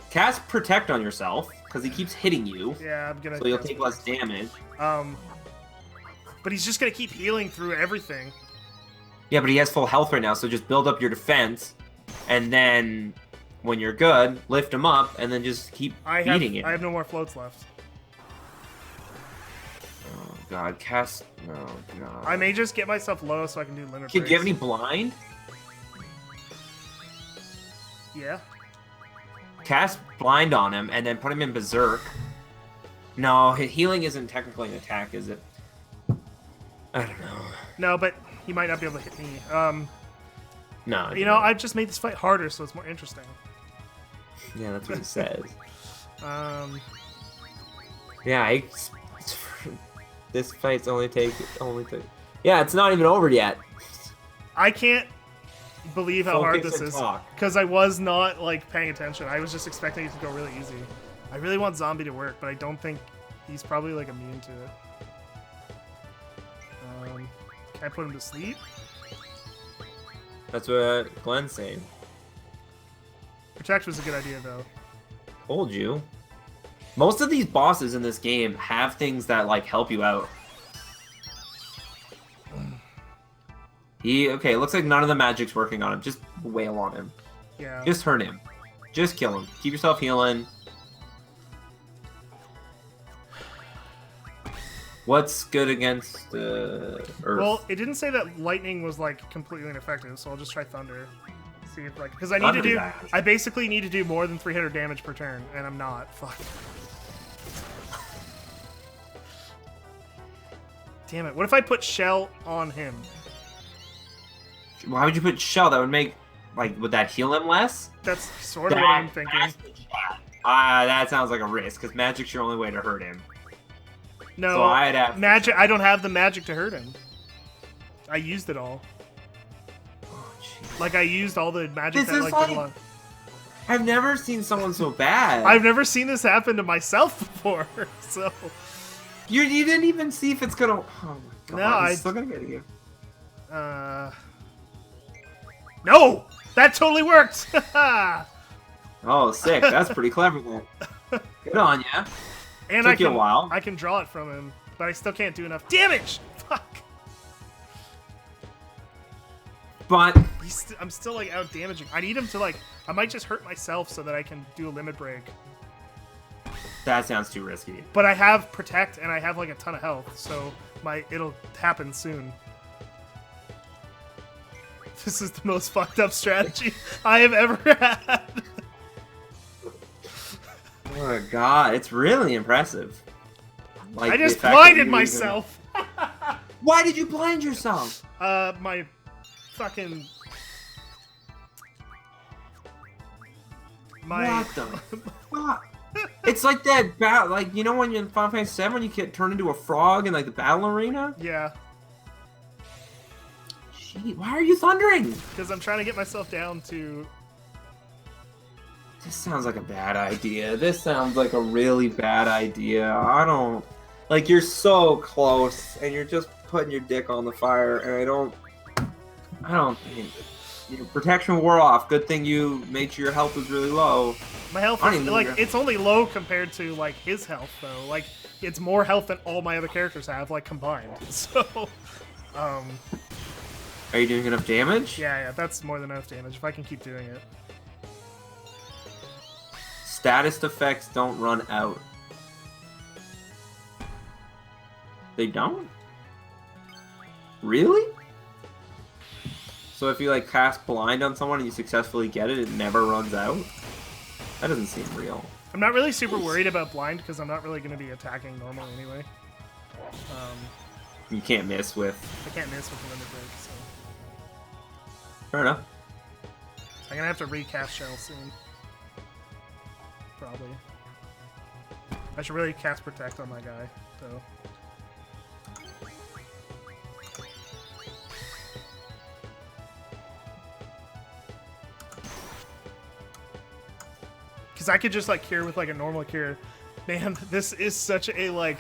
Cast Protect on yourself because he keeps hitting you. Yeah, I'm gonna. So you'll take less damage. But he's just gonna keep healing through everything. Yeah, but he has full health right now, so just build up your defense, and then when you're good, lift him up, and then just keep beating it. I have no more floats left. Oh, god, cast. Oh god. I may just get myself low so I can do limit Do you breaks. have any blind? Yeah. Cast blind on him and then put him in berserk. No, healing isn't technically an attack, is it? I don't know. No, but he might not be able to hit me. No. You know, I've just made this fight harder, so it's more interesting. Yeah, that's what it says. Yeah, this fight's only take. Yeah, it's not even over yet. I can't believe how hard Focus this and is talk. because I was not like paying attention. I was just expecting it to go really easy. I really want Zombie to work, but I don't think he's probably like immune to it. Can I put him to sleep? That's what Glenn's saying. Protect was a good idea though. Told you. Most of these bosses in this game have things that like help you out. Okay, looks like none of the magic's working on him. Just wail on him. Yeah. Just hurt him. Just kill him. Keep yourself healing. What's good against Earth? Well, it didn't say that lightning was like completely ineffective, so I'll just try thunder. See if like because I need to do. I basically need to do more than 300 damage per turn, and I'm not. Fuck. Damn it! What if I put shell on him? Why would you put shell? That would make like would that heal him less? That's sort of what I'm thinking. That sounds like a risk because magic's your only way to hurt him. No, so I'd have magic. I don't have the magic to hurt him. I used it all. Oh, like I used all the magic that like did a lot. I've never seen someone so bad. I've never seen this happen to myself before. So you didn't even see if it's gonna. Oh my god! No, I'm still gonna get you. No, that totally worked. Oh, sick! That's pretty clever then. Good on ya. And Took you a while. I can draw it from him, but I still can't do enough damage. Fuck. But I'm still like out damaging. I need him to like. I might just hurt myself so that I can do a limit break. that sounds too risky. But I have protect and I have like a ton of health, so it'll happen soon. This is the most fucked up strategy I have ever had. Oh my god, it's really impressive. Like, I just blinded myself. Why did you blind yourself? My fucking... What the fuck? It's like that battle, like, you know when you're in Final Fantasy 7 when you get turned into a frog in like the battle arena? Yeah. Gee, why are you thundering? Because I'm trying to get myself down to... This sounds like a bad idea. This sounds like a really bad idea. I don't... Like, you're so close, and you're just putting your dick on the fire, and I don't think... Your protection wore off. Good thing you made sure your health was really low. My health is, like, it's only low compared to, like, his health, though. Like, it's more health than all my other characters have, like, combined. So, Are you doing enough damage? Yeah, that's more than enough damage, if I can keep doing it. Status effects don't run out. They don't? Really? So if you like cast blind on someone and you successfully get it, it never runs out? That doesn't seem real. I'm not really super worried about blind because I'm not really going to be attacking normal anyway. You can't miss with... I can't miss with the limit break, so... Fair enough. I'm going to have to recast Shell soon. Probably. I should really cast Protect on my guy, though. Because I could just, like, cure with, like, a normal cure. Man, this is such a, like,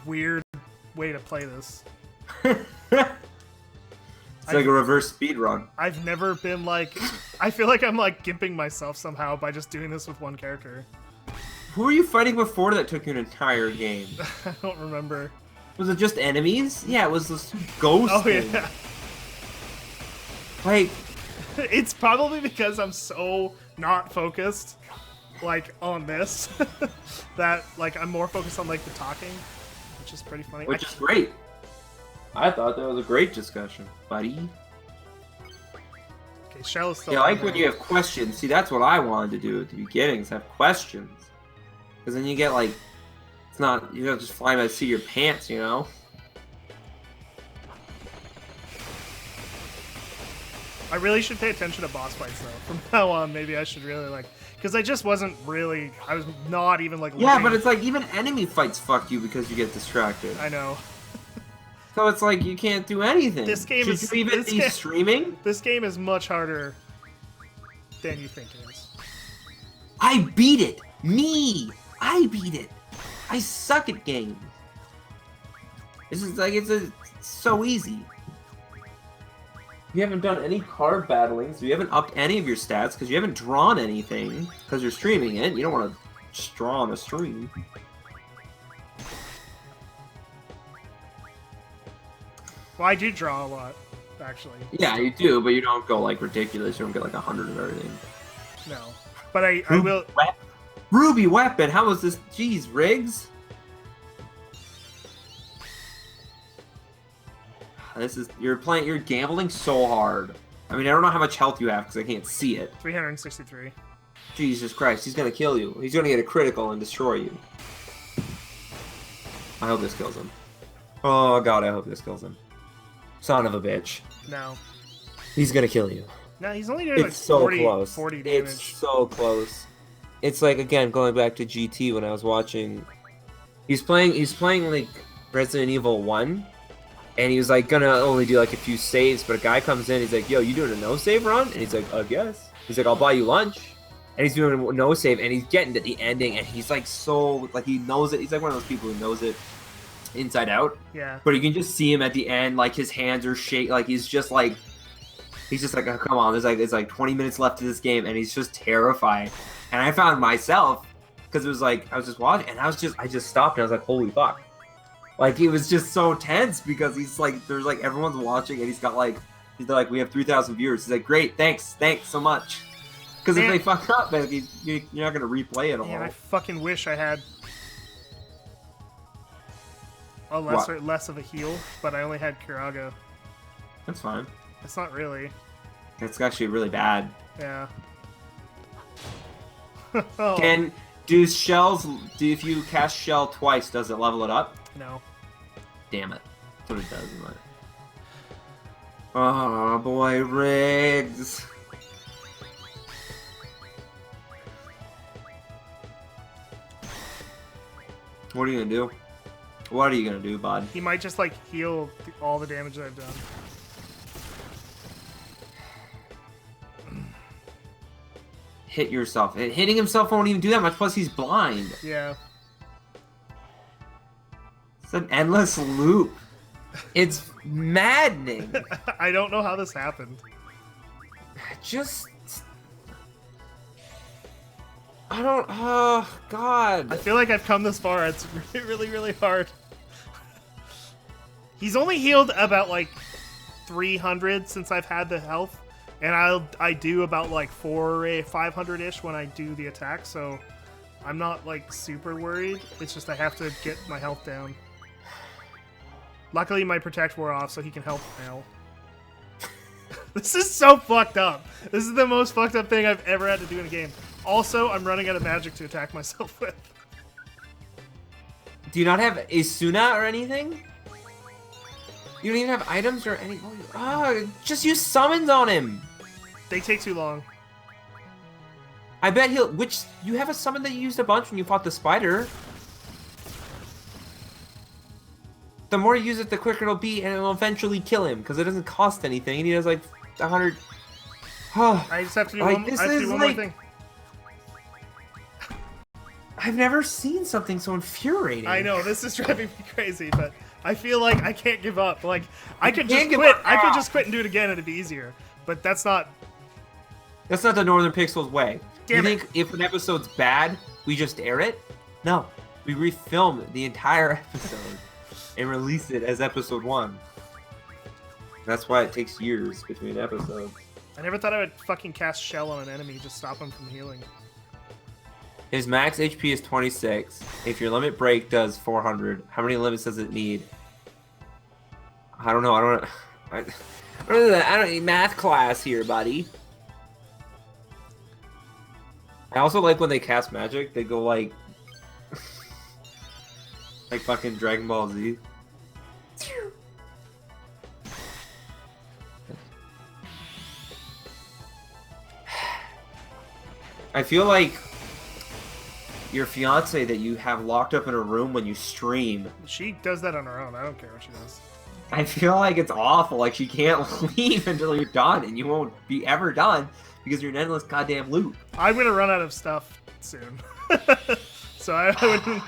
weird way to play this. It's like a reverse speed run. I've never been, like... I feel like I'm, like, gimping myself somehow by just doing this with one character. Who were you fighting before that took you an entire game? I don't remember. Was it just enemies? Yeah, it was this ghost thing. Yeah. Like... It's probably because I'm so not focused, like, on this, that, like, I'm more focused on, like, the talking. which is pretty funny. Which is great. I thought that was a great discussion, buddy. Okay, Shell is still. Yeah, like when you have questions. See, that's what I wanted to do at the beginning, is have questions. Because then you get like, it's not, you don't just fly by the seat of your pants, you know? I really should pay attention to boss fights though. From now on, maybe I should really like, because I just wasn't really, I was not even like. Yeah, but it's like even enemy fights fuck you because you get distracted. I know. So it's like you can't do anything. This game Should is you even be streaming? This game is much harder than you think it is. I beat it. Me. I beat it. I suck at games. This is like it's so easy. You haven't done any card battling, so you haven't upped any of your stats because you haven't drawn anything because you're streaming it. You don't want to just draw on a stream. Well, I do draw a lot, actually. Yeah, you do, but you don't go like ridiculous. You don't get like 100 of everything. No, but I will. Ruby weapon. How was this? Jeez, Riggs. This is you're gambling so hard. I mean, I don't know how much health you have because I can't see it. 363. Jesus Christ, he's gonna kill you. He's gonna get a critical and destroy you. I hope this kills him. Oh God, I hope this kills him. Son of a bitch. No. He's gonna kill you. No, he's only doing like so 40, close. 40 damage. It's so close. It's like, again, going back to GT when I was watching. He's playing like Resident Evil 1. And he was like gonna only do like a few saves, but a guy comes in, he's like, yo, you doing a no save run? And he's like, yes. He's like, I'll buy you lunch. And he's doing a no save, and he's getting to the ending, and he's like so, like he knows it. He's like one of those people who knows it inside out. Yeah. But you can just see him at the end, like his hands are shaking, like he's just like, oh, come on, there's like 20 minutes left to this game, and he's just terrified. And I found myself, because it was like, I was just watching, and I just stopped, and I was like, holy fuck. Like, he was just so tense because he's like, there's like, everyone's watching and he's like, we have 3,000 viewers. He's like, great, thanks so much. Because if they fuck up, man, you're not going to replay it all. Man, I fucking wish I had a less of a heal, but I only had Kiraga. That's fine. It's not really. It's actually really bad. Yeah. Oh. If you cast shell twice, does it level it up? No. Damn it. That's what it does, isn't it? Oh boy, Riggs. What are you gonna do? What are you gonna do, bud? He might just like heal all the damage that I've done. Hit yourself. Hitting himself won't even do that much, plus he's blind. Yeah. It's an endless loop. It's maddening. I don't know how this happened. Oh, God. I feel like I've come this far. It's really, really, really hard. He's only healed about, like, 300 since I've had the health. And I do about, like, 500-ish when I do the attack. So I'm not, like, super worried. It's just I have to get my health down. Luckily, my protect wore off, so he can help now. This is so fucked up. This is the most fucked up thing I've ever had to do in a game. Also, I'm running out of magic to attack myself with. Do you not have Asuna or anything? You don't even have items or any... just use summons on him. They take too long. I bet he'll... You have a summon that you used a bunch when you fought the spider. The more you use it, the quicker it'll be, and it'll eventually kill him, because it doesn't cost anything, and he has, like, 100... I just have to do one more thing. I've never seen something so infuriating. I know, this is driving me crazy, but I feel like I can't give up. Like, I could just quit. I could just quit and do it again, and it'd be easier. But that's not... That's not the Northern Pixels way. Damn you think if an episode's bad, we just air it? No. We refilm the entire episode and release it as episode 1. That's why it takes years between episodes. I never thought I would fucking cast Shell on an enemy to stop him from healing. His max HP is 26. If your limit break does 400, how many limits does it need? I don't know. I don't need math class here, buddy. I also like when they cast magic, they go like like fucking Dragon Ball Z. I feel like your fiance that you have locked up in a room when you stream. She does that on her own. I don't care what she does. I feel like it's awful. Like she can't leave until you're done, and you won't be ever done because you're an endless goddamn loop. I'm gonna run out of stuff soon, so I wouldn't.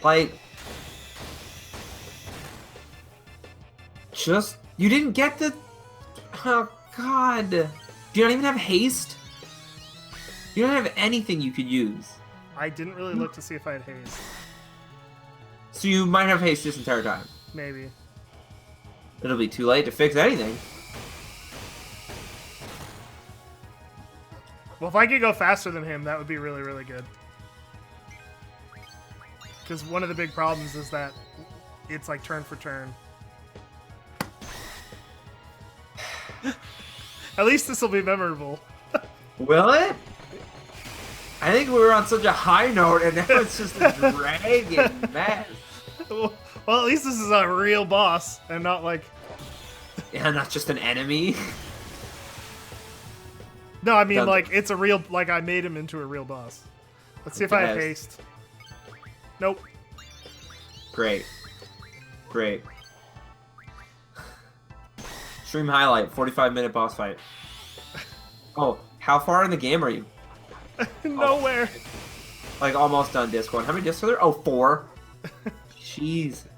Like, just you didn't get the. Oh God! Do you not even have haste? You don't have anything you could use. I didn't really look to see if I had haste. So you might have haste this entire time. Maybe. It'll be too late to fix anything. Well, if I could go faster than him, that would be really, really good. Because one of the big problems is that it's like turn for turn. At least this will be memorable. Will it? I think we were on such a high note, and now it's just a dragging mess. Well, at least this is a real boss, and not like... Yeah, not just an enemy. No, I mean, like, it's a real... Like, I made him into a real boss. Let's see if I have haste. Nope. Great. Great. Stream highlight, 45-minute boss fight. Oh, how far in the game are you? Nowhere. Oh, like, almost done Discord. How many discs are there? Oh, 4. Jesus.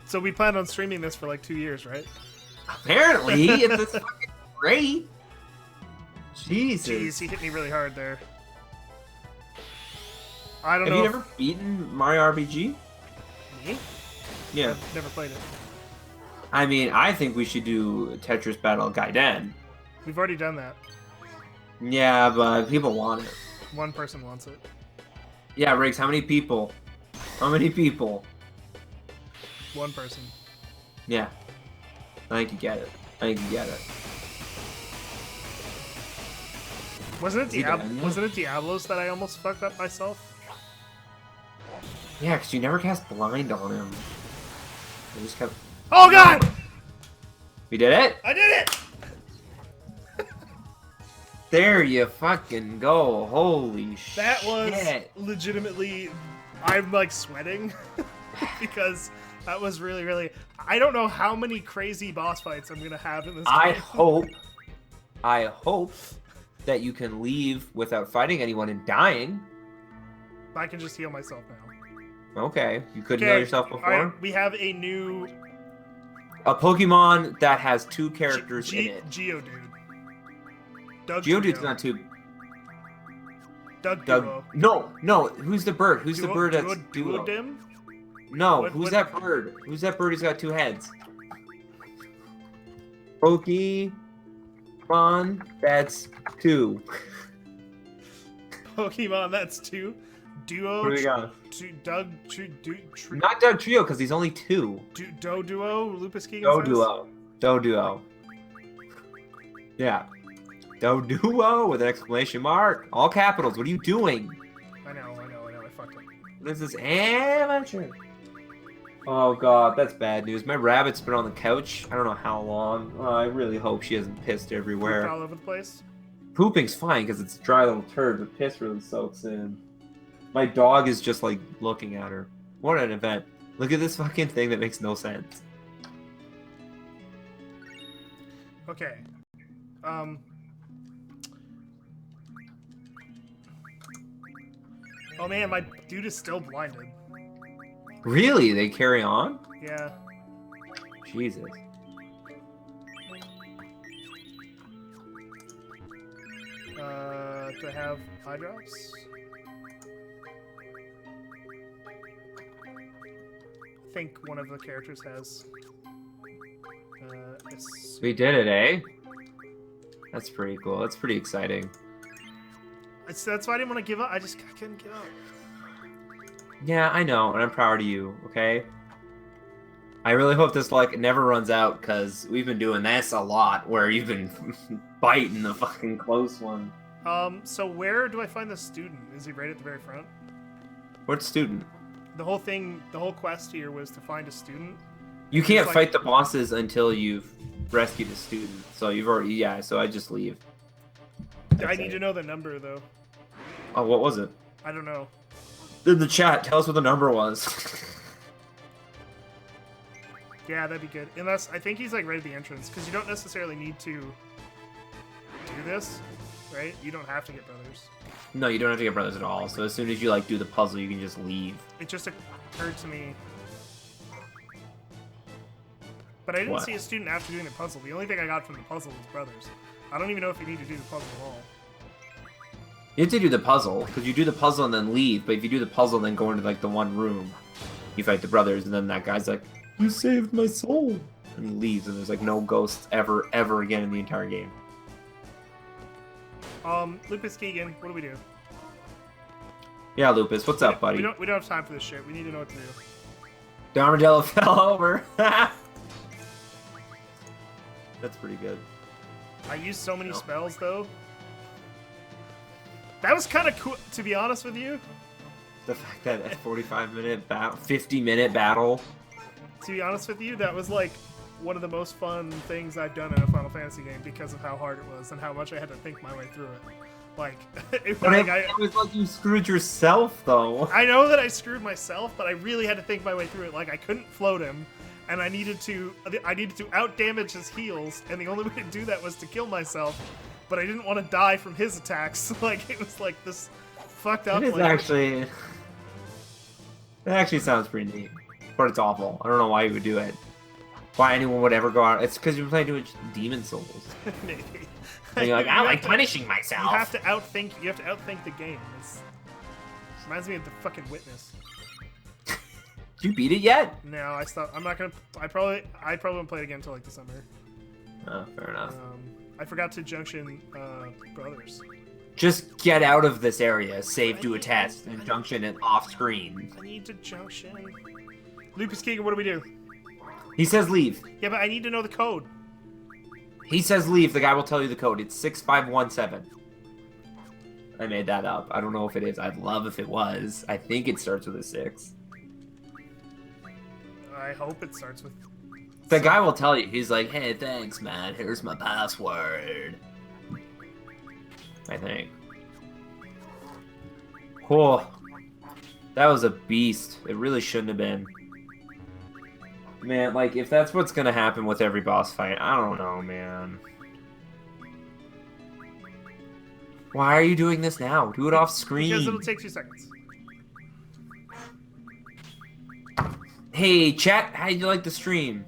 So we plan on streaming this for like 2 years, right? Apparently, it's fucking great. Jesus. Jeez, he hit me really hard there. I don't know. Have you ever beaten Mario RPG? Me? Yeah. I've never played it. I mean, I think we should do Tetris Battle Gaiden. We've already done that. Yeah, but people want it. One person wants it. Yeah, Riggs, how many people? How many people? One person. Yeah. I think you get it. I think you get it. Wasn't it Diablos that I almost fucked up myself? Yeah, because you never cast blind on him. You just kept... Oh God! We did it? I did it! There you fucking go. Holy shit. That was legitimately... I'm like sweating because that was really, really... I don't know how many crazy boss fights I'm going to have in this game. I hope that you can leave without fighting anyone and dying. I can just heal myself now. Okay. You couldn't heal yourself before? Right, we have a new... A Pokemon that has 2 characters in it. Geodude. Geodude's not 2... Doug Duo. No. Who's the bird? Who's the bird that's Duo? Duodim? No, who's that bird? Who's that bird who's got 2 heads? Pokemon, that's 2. Pokemon, that's 2. Duo. What do we got? Not Doug Trio, because he's only 2. Duo, Lupus King. Doduo. Yeah. Doduo with an exclamation mark. All capitals. What are you doing? I know. I fucked up. This is amateur. Oh god, that's bad news. My rabbit's been on the couch. I don't know how long. Oh, I really hope she hasn't pissed everywhere. Pooped all over the place. Pooping's fine because it's a dry little turd, but piss really soaks in. My dog is just like looking at her. What an event. Look at this fucking thing that makes no sense. Okay. Oh man, my dude is still blinded. Really? They carry on? Yeah. Jesus. Do I have eye drops? I think one of the characters has. We did it, eh? That's pretty cool. That's pretty exciting. That's why I didn't want to give up. I couldn't give up. Yeah, I know, and I'm proud of you, okay? I really hope this luck never runs out, because we've been doing this a lot, where you've been biting the fucking close one. So where do I find the student? Is he right at the very front? What student? The whole thing, the whole quest here was to find a student. You can't fight the bosses until you've rescued a student, so you've already, yeah, so I just leave. I need to know the number, though. Oh, what was it? I don't know. In the chat, tell us what the number was. Yeah, that'd be good. Unless, I think he's like right at the entrance, because you don't necessarily need to do this, right? You don't have to get brothers. No, you don't have to get brothers at all. So as soon as you like do the puzzle, you can just leave. It just occurred to me. But I didn't see a student after doing the puzzle. The only thing I got from the puzzle was brothers. I don't even know if you need to do the puzzle at all. You have to do the puzzle, because you do the puzzle and then leave, but if you do the puzzle and then go into, like, the one room, you fight the brothers, and then that guy's like, you saved my soul! And he leaves, and there's, like, no ghosts ever again in the entire game. Lupus Keegan, what do we do? Yeah, Lupus, what's up, buddy? We don't have time for this shit. We need to know what to do. The armadillo fell over. That's pretty good. I used so many spells, though. That was kind of cool, to be honest with you. The fact that a 45-minute battle, 50-minute battle. To be honest with you, that was like one of the most fun things I've done in a Final Fantasy game because of how hard it was and how much I had to think my way through it. Like, it was like you screwed yourself, though. I know that I screwed myself, but I really had to think my way through it. Like, I couldn't float him, and I needed to out-damage his heals, and the only way to do that was to kill myself. But I didn't want to die from his attacks. Like, it was like this fucked up. It actually sounds pretty neat, but it's awful. I don't know why you would do it. Why anyone would ever go out? It's because you're playing too much Demon Souls. Maybe. And you're like, I like punishing myself. You have to outthink. You have to outthink the game. It reminds me of the fucking Witness. Did you beat it yet? No, I stopped. I'm not gonna. I probably won't play it again until like December. Oh, fair enough. I forgot to junction brothers. Just get out of this area, save, do a test, and junction it off screen. I need to junction. Lupus Keegan, what do we do? He says leave. Yeah, but I need to know the code. He says leave, the guy will tell you the code. It's 6517. I made that up. I don't know if it is. I'd love if it was. I think it starts with a 6. I hope it starts with... The guy will tell you. He's like, hey, thanks, man. Here's my password. I think. Cool. That was a beast. It really shouldn't have been. Man, like, if that's what's gonna happen with every boss fight, I don't know, man. Why are you doing this now? Do it off screen. Because it'll take 2 seconds. Hey, chat, how'd you like the stream?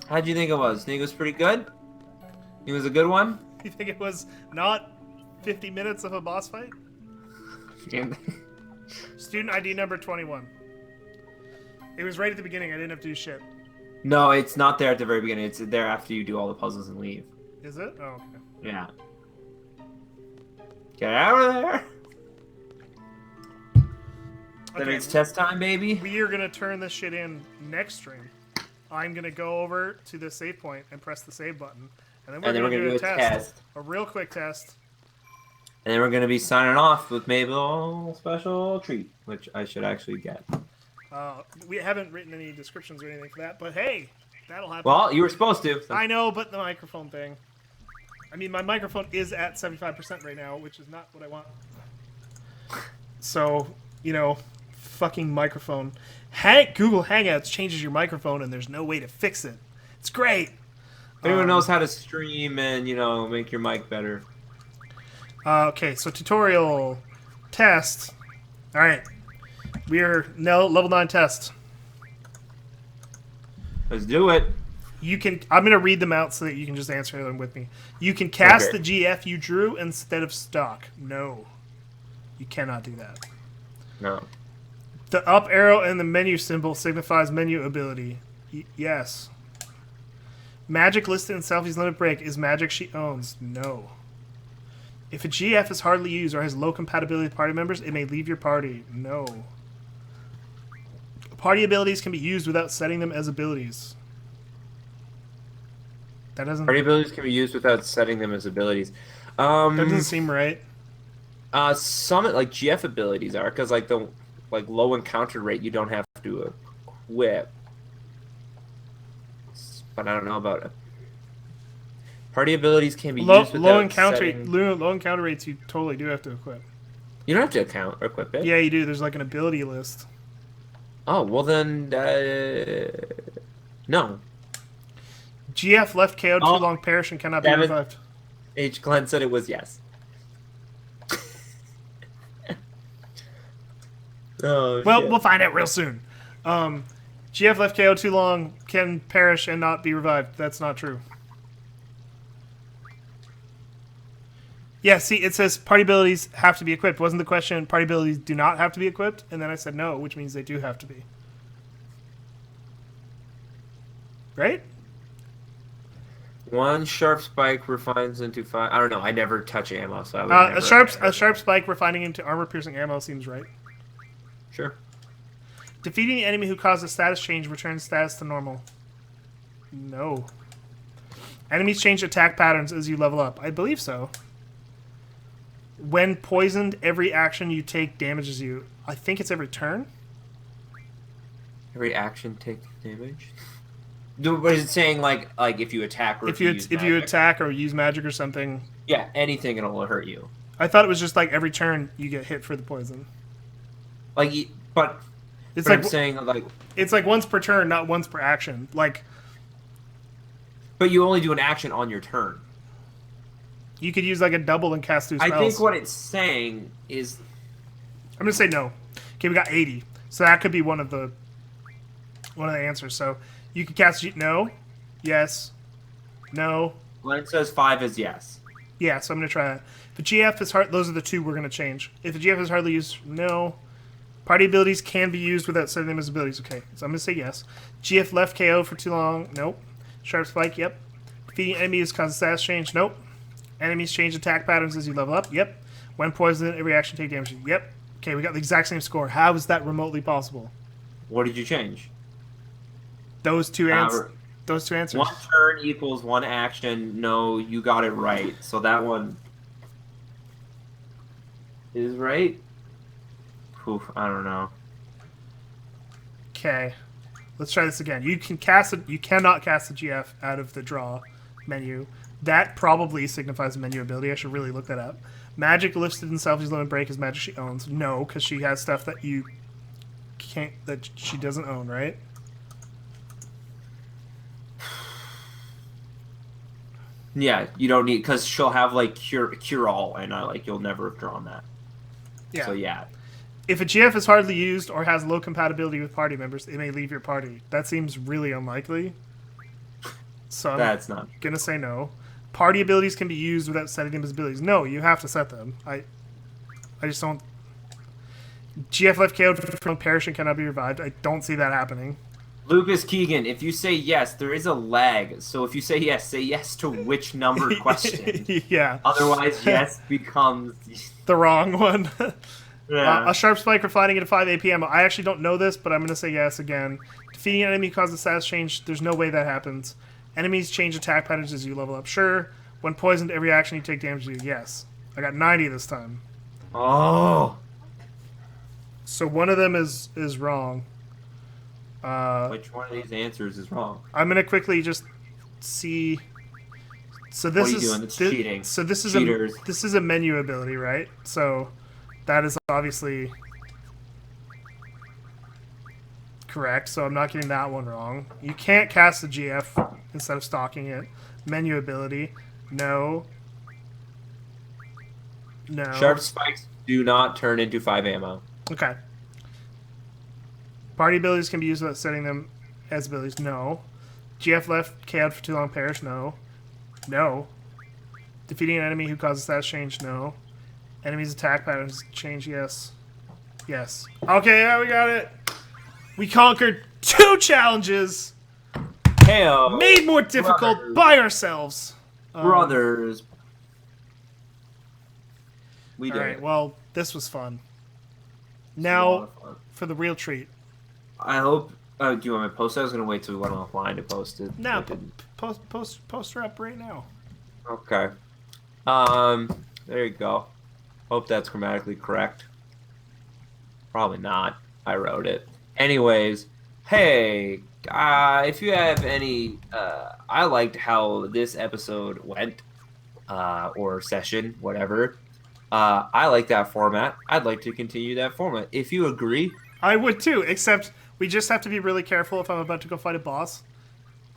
How'd you think it was? Think it was pretty good? It was a good one? You think it was not 50 minutes of a boss fight? Student ID number 21. It was right at the beginning. I didn't have to do shit. No, it's not there at the very beginning. It's there after you do all the puzzles and leave. Is it? Oh, okay. Yeah. Get out of there! That means test time, baby. We are going to turn this shit in next stream. I'm going to go over to the save point and press the save button. And then we're going to do a test. A real quick test. And then we're going to be signing off with maybe a special treat, which I should actually get. We haven't written any descriptions or anything for that, but hey, that'll happen. Well, you were supposed to. So. I know, but the microphone thing. I mean, my microphone is at 75% right now, which is not what I want. So, you know, fucking microphone. Google Hangouts changes your microphone, and there's no way to fix it. It's great. Everyone knows how to stream and, you know, make your mic better. Okay, so tutorial test. All right. We are now level 9 test. Let's do it. You can. I'm going to read them out so that you can just answer them with me. You can cast the GF you drew instead of stock. No. You cannot do that. No. The up arrow and the menu symbol signifies menu ability. Yes. Magic listed in Selphie's limit break is magic she owns. No. If a GF is hardly used or has low compatibility with party members, it may leave your party. No. Party abilities can be used without setting them as abilities. That doesn't... Party abilities can be used without setting them as abilities. That doesn't seem right. Some like GF abilities are, because like the low encounter rate you don't have to equip. But I don't know about it. Party abilities can be used without low encounter setting... low encounter rates you totally do have to equip. You don't have to equip it. Yeah, you do. There's like an ability list. Oh, well then, no. GF left KO too long, perish, and cannot be revived. H. Glenn said it was yes. Oh, well, shit. We'll find out real soon. GF left KO too long, can perish and not be revived. That's not true. Yeah, see, it says party abilities have to be equipped. Wasn't the question party abilities do not have to be equipped? And then I said no, which means they do have to be. Right? One sharp spike refines into 5. I don't know. I never touch ammo, so I would a sharp spike refining into armor-piercing ammo seems right. Sure. Defeating the enemy who caused a status change returns status to normal. No. Enemies change attack patterns as you level up. I believe so. When poisoned, every action you take damages you. I think it's every turn. Every action takes damage. What is it saying? Like if you attack or if you attack or use magic or something. Yeah, anything it'll hurt you. I thought it was just like every turn you get hit for the poison. Like, but it's like I'm saying like it's like once per turn, not once per action. Like, but you only do an action on your turn. You could use like a double and cast 2 spells. I think what it's saying is... I'm going to say no. Okay, we got 80. So that could be one of the answers. So you could cast... No. Yes. No. When it says 5 is yes. Yeah, so I'm going to try that. If the GF is hard... Those are the 2 we're going to change. If the GF is hardly used... No. Party abilities can be used without setting them as abilities. Okay, so I'm going to say yes. GF left KO for too long. Nope. Sharp spike. Yep. Defeating enemies causes status change. Nope. Enemies change attack patterns as you level up. Yep. When poisoned, every action take damage. Yep. Okay, we got the exact same score. How is that remotely possible? What did you change? Those two answers. One turn equals one action. No, you got it right. So that one is right. Oof, I don't know. Okay. Let's try this again. You can cast it. You cannot cast the GF out of the draw menu. That probably signifies a menu ability. I should really look that up. Magic listed in Selphie's Limit Break is magic she owns. No, because she has stuff that you can't, that she doesn't own, right? Yeah, you don't need, because she'll have like cure all, and you'll never have drawn that. Yeah. So yeah. If a GF is hardly used or has low compatibility with party members, it may leave your party. That seems really unlikely. So that's not gonna say no. Party abilities can be used without setting them as abilities. No, you have to set them. I just don't. GF left KO'd from perish and cannot be revived. I don't see that happening. Lucas Keegan, if you say yes, there is a lag. So if you say yes to which numbered question. Yeah. Otherwise, yes becomes the wrong one. Yeah. A sharp spike refining into 5 APM. I actually don't know this, but I'm going to say yes again. Defeating an enemy causes status change. There's no way that happens. Enemies change attack patterns as you level up. Sure. When poisoned, every action you take damage to. Yes. I got 90 this time. Oh. So one of them is wrong. Which one of these answers is wrong? I'm going to quickly just see. So this what are you doing? It's cheating. So this is Cheaters. a menu ability, right? So that is obviously correct. So I'm not getting that one wrong. You can't cast the GF instead of stalking it. Menu ability. No. No. Sharp spikes do not turn into 5 ammo. Okay. Party abilities can be used without setting them as abilities. No. GF left KO'd for too long perish. No. No. Defeating an enemy who causes status change. No. Enemies' attack patterns change. Yes. Yes. Okay, yeah, we got it. We conquered 2 challenges. Hey-o. Made more difficult by ourselves. Brothers. We All did right. it. Well, this was fun. It was a lot Now of fun. for the real treat. I hope. Do you want me to post it? I was gonna wait till we went offline to post it. Now, I didn't. post her up right now. Okay. There you go. Hope that's grammatically correct. Probably not. I wrote it. Anyways, hey, if you have any, I liked how this episode went, or session, whatever. I like that format. I'd like to continue that format. If you agree, I would too, except we just have to be really careful if I'm about to go fight a boss.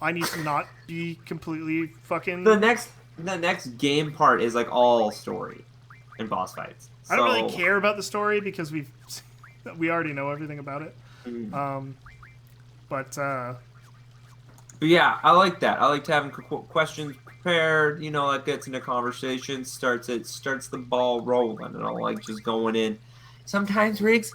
I need to not be completely fucking. the next game part is like all story and boss fights. I don't really So- care about the story because we already know everything about it. Mm. But But yeah, I like that. I like to having questions prepared. You know, that gets into conversation, starts the ball rolling, and I like just going in. Sometimes Riggs,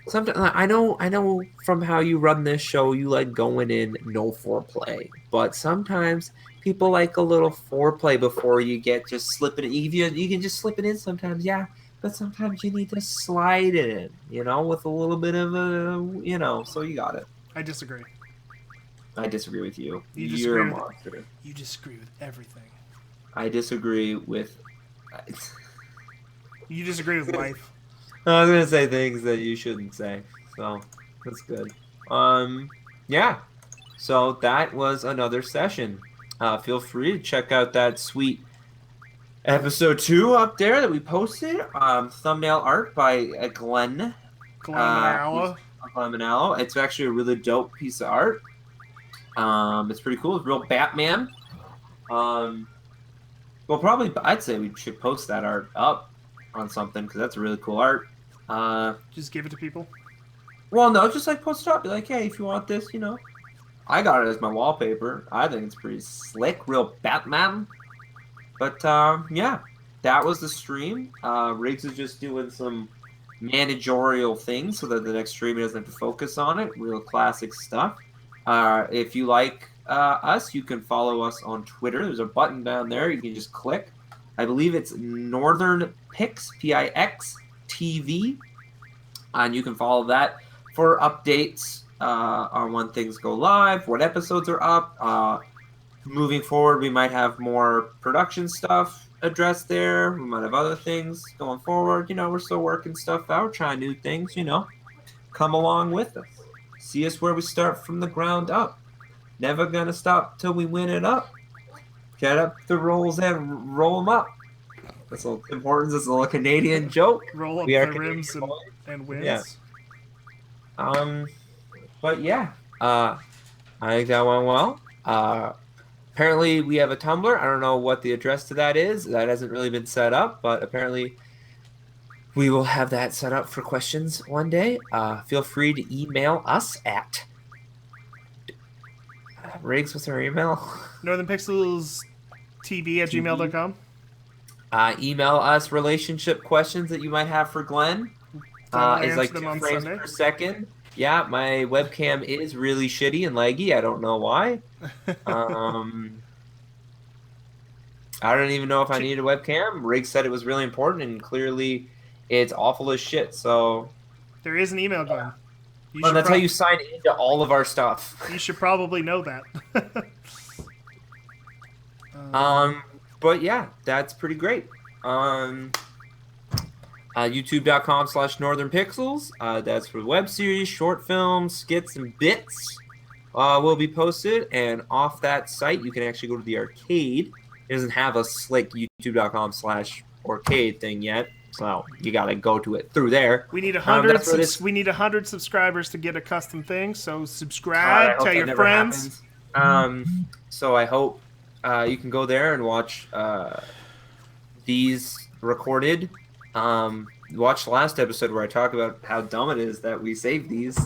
sometimes I know from how you run this show, you like going in no foreplay, but sometimes people like a little foreplay before you get just slipping. You can just slip it in sometimes, yeah. But sometimes you need to slide it in, you know, with a little bit of a, you know. So you got it. I disagree. I disagree with you. You You're a disagree with- monster. You disagree with everything. I disagree with. You disagree with life. I was gonna say things that you shouldn't say, so that's good. Yeah. So that was another session. Feel free to check out that sweet episode 2 up there that we posted. Thumbnail art by Glenn. Glenn Glenn Manalo. It's actually a really dope piece of art. It's pretty cool. It's real Batman. Well, probably I'd say we should post that art up on something because that's a really cool art. Just give it to people. Well, no, just like post it up. Be like, hey, if you want this, you know, I got it as my wallpaper. I think it's pretty slick, real Batman. But yeah, that was the stream. Riggs is just doing some managerial things so that the next stream he doesn't have to focus on it. Real classic stuff. If you like us, you can follow us on Twitter. There's a button down there. You can just click. I believe it's Northern Pix, Pix TV. And you can follow that for updates on when things go live, what episodes are up. Moving forward, we might have more production stuff addressed there. We might have other things going forward. You know, we're still working stuff out, trying new things, you know. Come along with us. See us where we start from the ground up. Never gonna stop till we win it up. Get up the rolls and roll them up. That's a little Tim Hortons. That's a little Canadian joke. Roll up We are the Canadian rims boys. and wins. Yeah. But yeah, I think that went well. Apparently we have a Tumblr. I don't know what the address to that is. That hasn't really been set up, but apparently we will have that set up for questions one day. Feel free to email us at Riggs. What's our email? NorthernPixelsTV@gmail.com. Email us relationship questions that you might have for Glenn. I'll It's answer like them 2 on frames Sunday. per second. Yeah, my webcam is really shitty and laggy. I don't know why. I don't even know if I need a webcam. Riggs said it was really important, and clearly it's awful as shit. So There is an email, Glenn. well, that's how you sign into all of our stuff. You should probably know that. But yeah, that's pretty great. YouTube.com/NorthernPixels. That's for web series, short films, skits, and bits. Will be posted, and off that site, you can actually go to the arcade. It doesn't have a slick YouTube.com/arcade thing yet, so you gotta go to it through there. We need 100. That's where this- We need 100 subscribers to get a custom thing. So I subscribe, hope tell that your never friends. happens. So I hope you can go there and watch these recorded. Watch the last episode where I talk about how dumb it is that we saved these.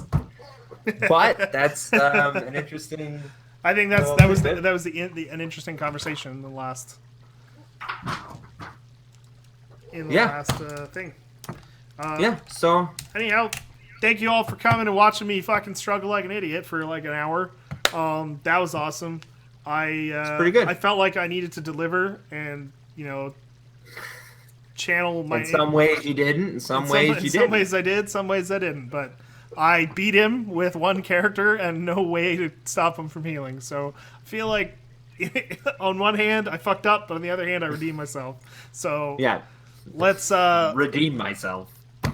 But that's an interesting. I think Well, that was good. That an interesting conversation in the last Yeah. thing. Yeah. So Anyhow, thank you all for coming and watching me fucking struggle like an idiot for like an hour. That was awesome. pretty good. I felt like I needed to deliver and channel my. In some ways you didn't. In some ways you did. In some ways I did. Some ways I didn't. But I beat him with one character and no way to stop him from healing. So I feel like, on one hand I fucked up, but on the other hand I redeemed myself. So Yeah. let's redeem myself.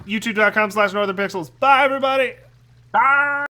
YouTube.com/NorthernPixels. Bye everybody. Bye.